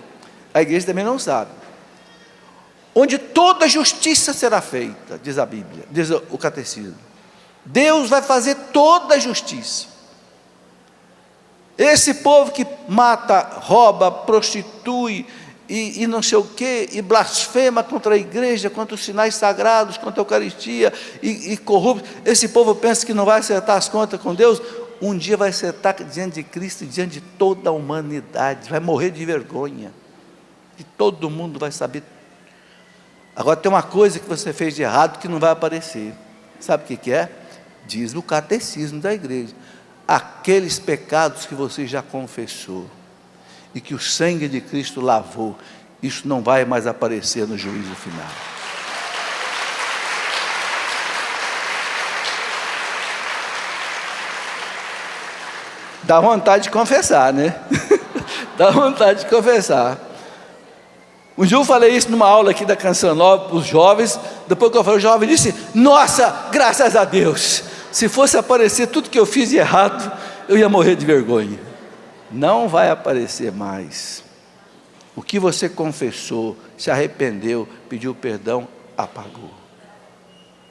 Speaker 2: a igreja também não sabe. Onde toda justiça será feita, diz a Bíblia, diz o catecismo. Deus vai fazer toda a justiça. Esse povo que mata, rouba, prostitui e não sei o que, e blasfema contra a igreja, contra os sinais sagrados, contra a Eucaristia, e corrupto, esse povo pensa que não vai acertar as contas com Deus. Um dia vai acertar diante de Cristo e diante de toda a humanidade, vai morrer de vergonha, e todo mundo vai saber. Agora tem uma coisa que você fez de errado que não vai aparecer, sabe o que é? Diz o catecismo da igreja: aqueles pecados que você já confessou, e que o sangue de Cristo lavou, isso não vai mais aparecer no juízo final. Dá vontade de confessar, né? Dá vontade de confessar. Um dia eu falei isso numa aula aqui da Canção Nova para os jovens. Depois que eu falei, o jovem disse: nossa, graças a Deus, se fosse aparecer tudo que eu fiz de errado, eu ia morrer de vergonha. Não vai aparecer mais. O que você confessou, se arrependeu, pediu perdão, apagou.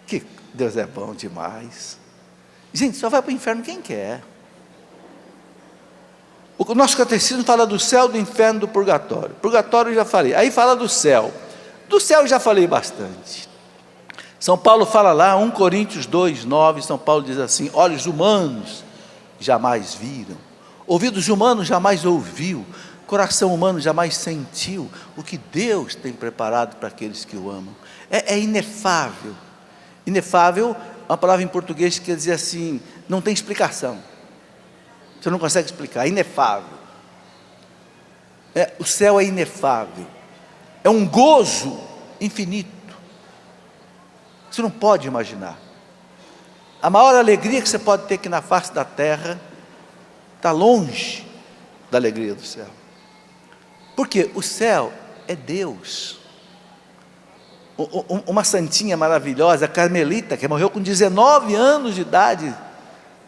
Speaker 2: Que Deus é bom demais. Gente, só vai para o inferno quem quer. O nosso catecismo fala do céu, do inferno, do purgatório. Purgatório eu já falei. Aí fala do céu. Do céu eu já falei bastante. São Paulo fala lá, 1 Coríntios 2, 9, São Paulo diz assim: olhos humanos jamais viram, ouvidos humanos jamais ouviu, coração humano jamais sentiu o que Deus tem preparado para aqueles que o amam. É inefável. Inefável é uma palavra em português que quer dizer assim, não tem explicação. Você não consegue explicar, é inefável. O céu é inefável. É um gozo infinito. Você não pode imaginar. A maior alegria que você pode ter aqui na face da terra está longe da alegria do céu. Porque o céu é Deus. Uma santinha maravilhosa, Carmelita, que morreu com 19 anos de idade,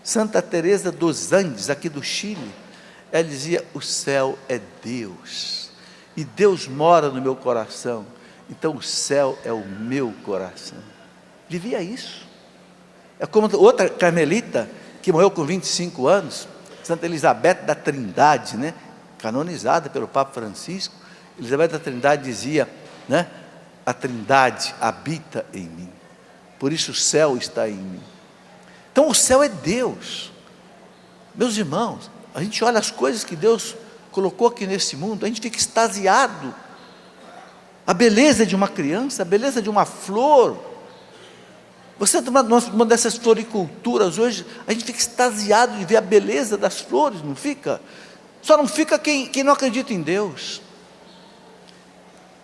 Speaker 2: Santa Teresa dos Andes, aqui do Chile, ela dizia: o céu é Deus, e Deus mora no meu coração, então o céu é o meu coração. Vivia isso. É como outra carmelita, que morreu com 25 anos, Santa Elizabeth da Trindade, né? Canonizada pelo Papa Francisco. Elizabeth da Trindade dizia, né? A Trindade habita em mim, por isso o céu está em mim. Então o céu é Deus. Meus irmãos, a gente olha as coisas que Deus colocou aqui nesse mundo, a gente fica extasiado. A beleza de uma criança, a beleza de uma flor. Você está numa dessas floriculturas hoje, a gente fica extasiado de ver a beleza das flores, não fica? Só não fica quem não acredita em Deus.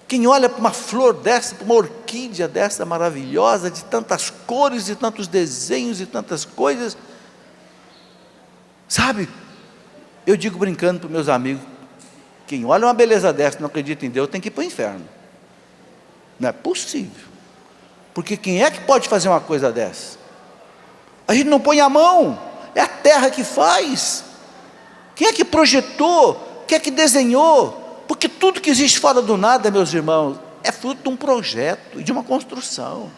Speaker 2: Quem olha para uma flor dessa, para uma orquídea dessa maravilhosa, de tantas cores, de tantos desenhos e tantas coisas, Sabe, eu digo brincando para os meus amigos, quem olha uma beleza dessa e não acredita em Deus, tem que ir para o inferno. Não é possível. Porque quem é que pode fazer uma coisa dessa? A gente não põe a mão, é a terra que faz. Quem é que projetou? Quem é que desenhou? Porque tudo que existe fora do nada, meus irmãos, é fruto de um projeto e de uma construção.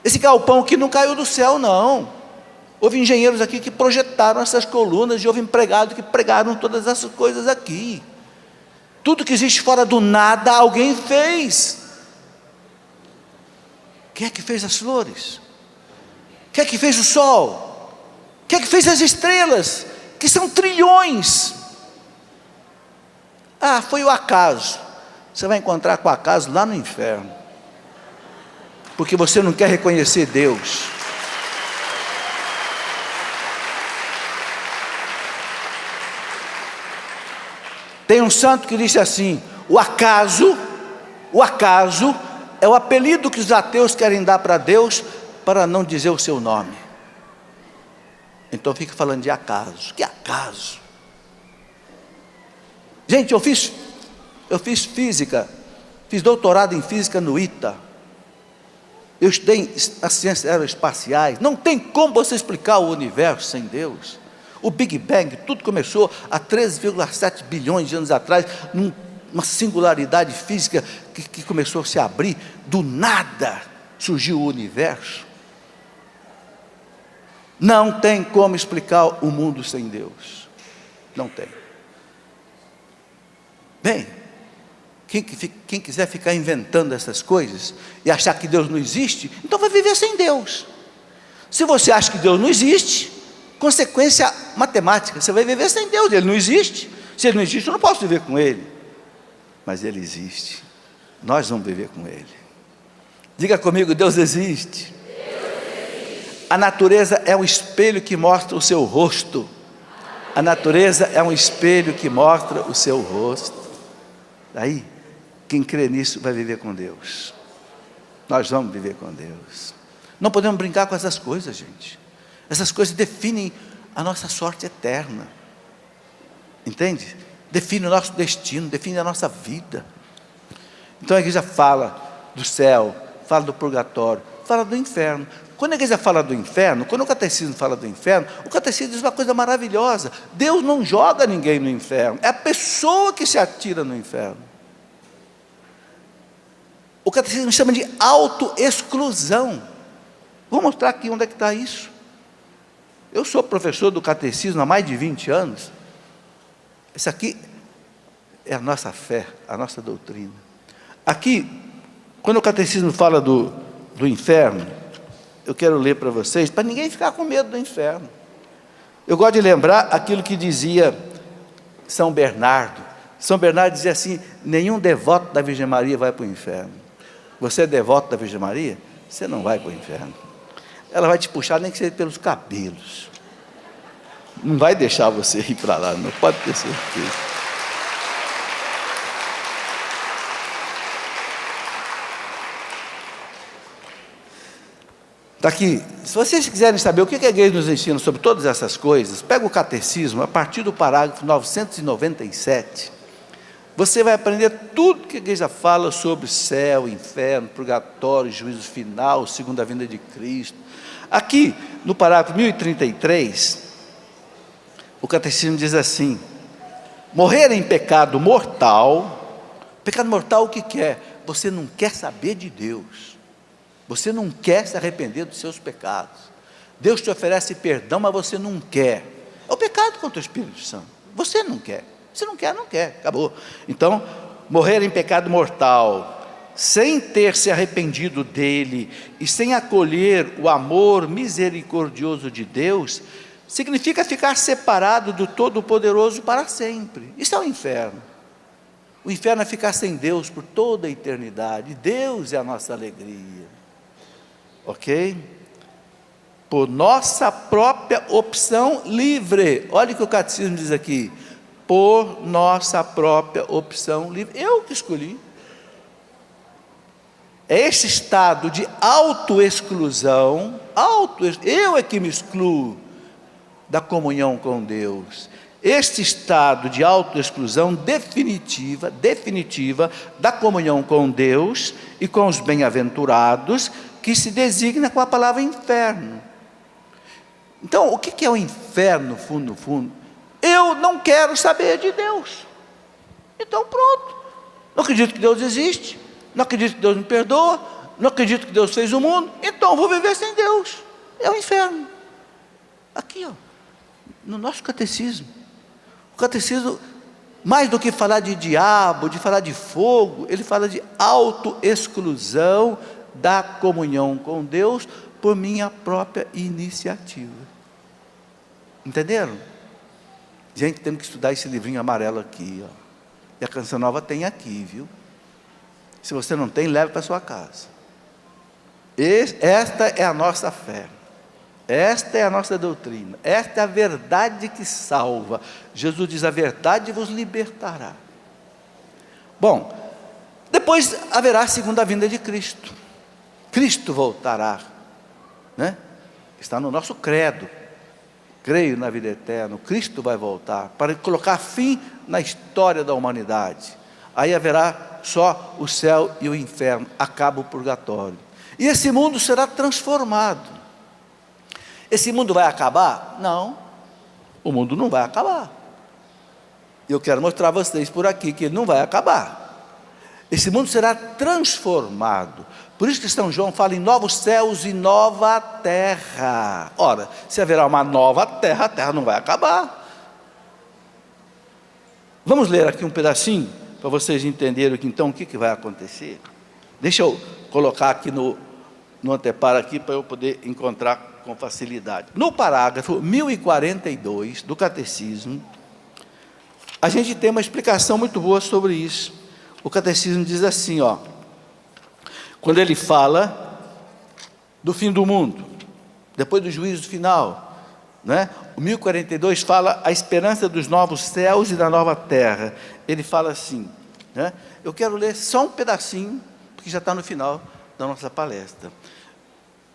Speaker 2: Esse galpão aqui não caiu do céu, não. Houve engenheiros aqui que projetaram essas colunas e houve empregados que pregaram todas essas coisas aqui. Tudo que existe fora do nada, alguém fez. Quem é que fez as flores? Quem é que fez o sol? Quem é que fez as estrelas? Que são trilhões. Ah, foi o acaso. Você vai encontrar com o acaso lá no inferno. Porque você não quer reconhecer Deus. Tem um santo que disse assim: o acaso é o apelido que os ateus querem dar para Deus, para não dizer o seu nome. Então fica falando de acaso. Que acaso? Gente, eu fiz física, fiz doutorado em física no ITA. Eu estudei as ciências aeroespaciais. Não tem como você explicar o universo sem Deus. O Big Bang, tudo começou há 13,7 bilhões de anos atrás, numa singularidade física que começou a se abrir. Do nada surgiu o universo. Não tem como explicar o mundo sem Deus. Não tem. Bem, quem quiser ficar inventando essas coisas e achar que Deus não existe, então vai viver sem Deus. Se você acha que Deus não existe, consequência matemática, você vai viver sem Deus. Ele não existe. Se Ele não existe, eu não posso viver com Ele. Mas Ele existe. Nós vamos viver com Ele. Diga comigo: Deus existe. A natureza é um espelho que mostra o seu rosto. A natureza é um espelho que mostra o seu rosto. Daí, quem crê nisso vai viver com Deus. Nós vamos viver com Deus. Não podemos brincar com essas coisas, gente. Essas coisas definem a nossa sorte eterna. Entende? Define o nosso destino, define a nossa vida. Então a igreja fala do céu, fala do purgatório, fala do inferno. Quando a igreja fala do inferno, quando o catecismo fala do inferno, o catecismo diz uma coisa maravilhosa: Deus não joga ninguém no inferno, é a pessoa que se atira no inferno. O catecismo chama de autoexclusão. Vou mostrar aqui onde é que está isso. Eu sou professor do catecismo há mais de 20 anos. Isso aqui é a nossa fé, a nossa doutrina. Aqui, quando o catecismo fala do inferno, eu quero ler para vocês, para ninguém ficar com medo do inferno. Eu gosto de lembrar aquilo que dizia São Bernardo. São Bernardo dizia assim: nenhum devoto da Virgem Maria vai para o inferno. Você é devoto da Virgem Maria? Você não vai para o inferno. Ela vai te puxar, nem que seja pelos cabelos. Não vai deixar você ir para lá, não pode ter certeza. Está aqui. Se vocês quiserem saber o que a igreja nos ensina sobre todas essas coisas, pega o catecismo, a partir do parágrafo 997. Você vai aprender tudo que a igreja fala sobre céu, inferno, purgatório, juízo final, segunda vinda de Cristo. Aqui, no parágrafo 1033, o catecismo diz assim: morrer em pecado mortal o que é? Você não quer saber de Deus, você não quer se arrepender dos seus pecados. Deus te oferece perdão, mas você não quer. É o pecado contra o Espírito Santo. Você não quer. Se não quer, não quer, acabou. Então, morrer em pecado mortal, sem ter se arrependido dele e sem acolher o amor misericordioso de Deus, significa ficar separado do Todo-Poderoso para sempre. Isso é o inferno. O inferno é ficar sem Deus por toda a eternidade. Deus é a nossa alegria. Ok? Por nossa própria opção livre. Olha o que o catecismo diz aqui: por nossa própria opção livre. Eu que escolhi. É esse estado de autoexclusão, eu é que me excluo. da comunhão com Deus. Este estado de autoexclusão definitiva da comunhão com Deus e com os bem-aventurados, que se designa com a palavra inferno. Então, o que é o inferno, no fundo? Eu não quero saber de Deus. Então, pronto. Não acredito que Deus existe, não acredito que Deus me perdoa, não acredito que Deus fez o mundo, então vou viver sem Deus. É o inferno. Aqui, ó, no nosso catecismo. O catecismo, mais do que falar de diabo, de falar de fogo, ele fala de autoexclusão da comunhão com Deus por minha própria iniciativa. Entenderam? Gente, temos que estudar esse livrinho amarelo aqui, ó. E a Canção Nova tem aqui, viu? Se você não tem, leve para sua casa. Esta é a nossa fé. Esta é a nossa doutrina. Esta é a verdade que salva. Jesus diz: a verdade vos libertará. Bom, depois haverá a segunda vinda de Cristo. Cristo voltará, né? Está no nosso credo. Creio na vida eterna. Cristo vai voltar para colocar fim na história da humanidade. Aí haverá só o céu e o inferno. Acaba o purgatório. E esse mundo será transformado. Esse mundo vai acabar? Não, o mundo não vai acabar. Eu quero mostrar a vocês por aqui que ele não vai acabar. Esse mundo será transformado. Por isso que São João fala em novos céus e nova terra. Ora, se haverá uma nova terra, a terra não vai acabar. Vamos ler aqui um pedacinho, para vocês entenderem então o que vai acontecer. Deixa eu colocar aqui no anteparo aqui, para eu poder encontrar com facilidade. No parágrafo 1042 do Catecismo, a gente tem uma explicação muito boa sobre isso. O Catecismo diz assim, ó, quando ele fala do fim do mundo, depois do juízo final, né? O 1042 fala a esperança dos novos céus e da nova terra. Ele fala assim, né? Eu quero ler só um pedacinho, porque já está no final da nossa palestra.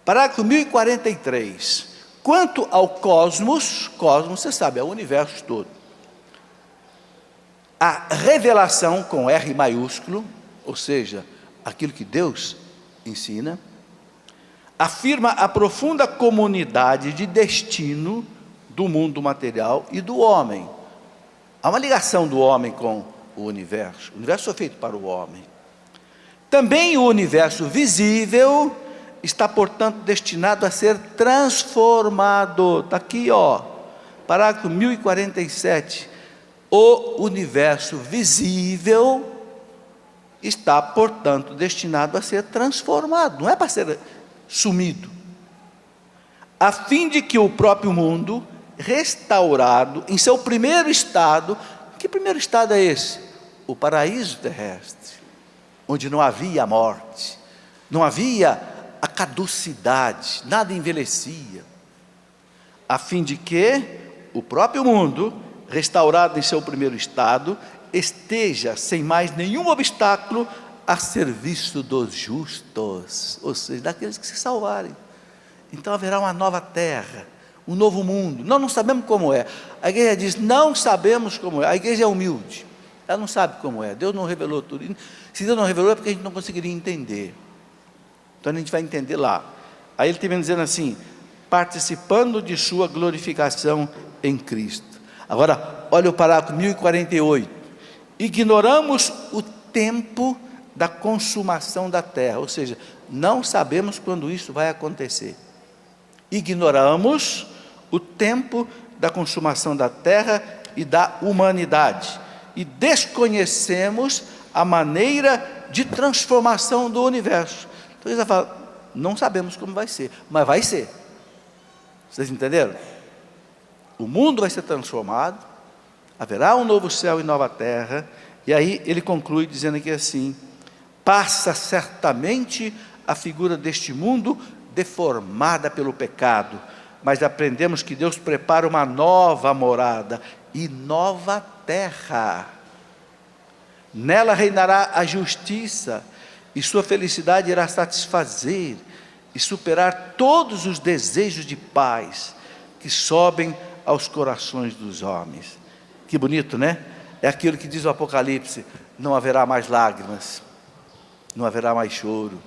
Speaker 2: Parágrafo 1043. Quanto ao cosmos, você sabe, é o universo todo. A revelação com R maiúsculo, ou seja, aquilo que Deus ensina, afirma a profunda comunidade de destino do mundo material e do homem. Há uma ligação do homem com o universo. O universo foi feito para o homem. Também o universo visível está, portanto, destinado a ser transformado. Está aqui, ó, parágrafo 1047. O universo visível está, portanto, destinado a ser transformado. Não é para ser sumido. A fim de que o próprio mundo, restaurado em seu primeiro estado, que primeiro estado é esse? O paraíso terrestre, onde não havia morte, não havia a caducidade, nada envelhecia, a fim de que o próprio mundo, restaurado em seu primeiro estado, esteja sem mais nenhum obstáculo a serviço dos justos, ou seja, daqueles que se salvarem. Então haverá uma nova terra, um novo mundo. Nós não sabemos como é. A igreja diz, não sabemos como é. A igreja é humilde, ela não sabe como é. Deus não revelou tudo. Se Deus não revelou é porque a gente não conseguiria entender. Então a gente vai entender lá. Aí ele termina dizendo assim, participando de sua glorificação em Cristo. Agora, olha o parágrafo 1048. Ignoramos o tempo da consumação da terra, ou seja, não sabemos quando isso vai acontecer. Ignoramos o tempo da consumação da terra e da humanidade, e desconhecemos a maneira de transformação do universo. Então eles falam, não sabemos como vai ser, mas vai ser. Vocês entenderam? O mundo vai ser transformado, haverá um novo céu e nova terra, e aí ele conclui dizendo aqui assim, passa certamente a figura deste mundo deformada pelo pecado, mas aprendemos que Deus prepara uma nova morada e nova terra. Nela reinará a justiça, e sua felicidade irá satisfazer e superar todos os desejos de paz que sobem aos corações dos homens. Que bonito, né? É aquilo que diz o Apocalipse: não haverá mais lágrimas, não haverá mais choro,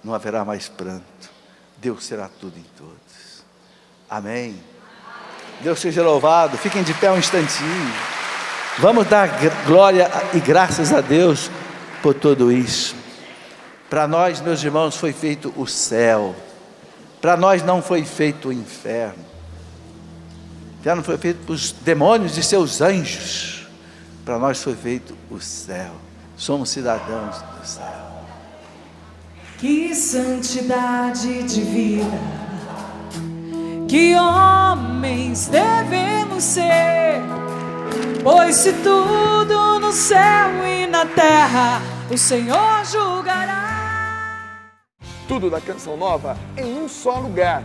Speaker 2: não haverá mais pranto. Deus será tudo em todos. Amém. Deus seja louvado. Fiquem de pé um instantinho. Vamos dar glória e graças a Deus por tudo isso. Para nós, meus irmãos, foi feito o céu. Para nós não foi feito o inferno. O inferno foi feito para os demônios e seus anjos. Para nós foi feito o céu. Somos cidadãos do céu.
Speaker 3: Que santidade de vida, que homens devemos ser, pois se tudo no céu e na terra o Senhor julgará.
Speaker 1: Tudo da Canção Nova em um só lugar.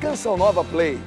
Speaker 1: Canção Nova Play.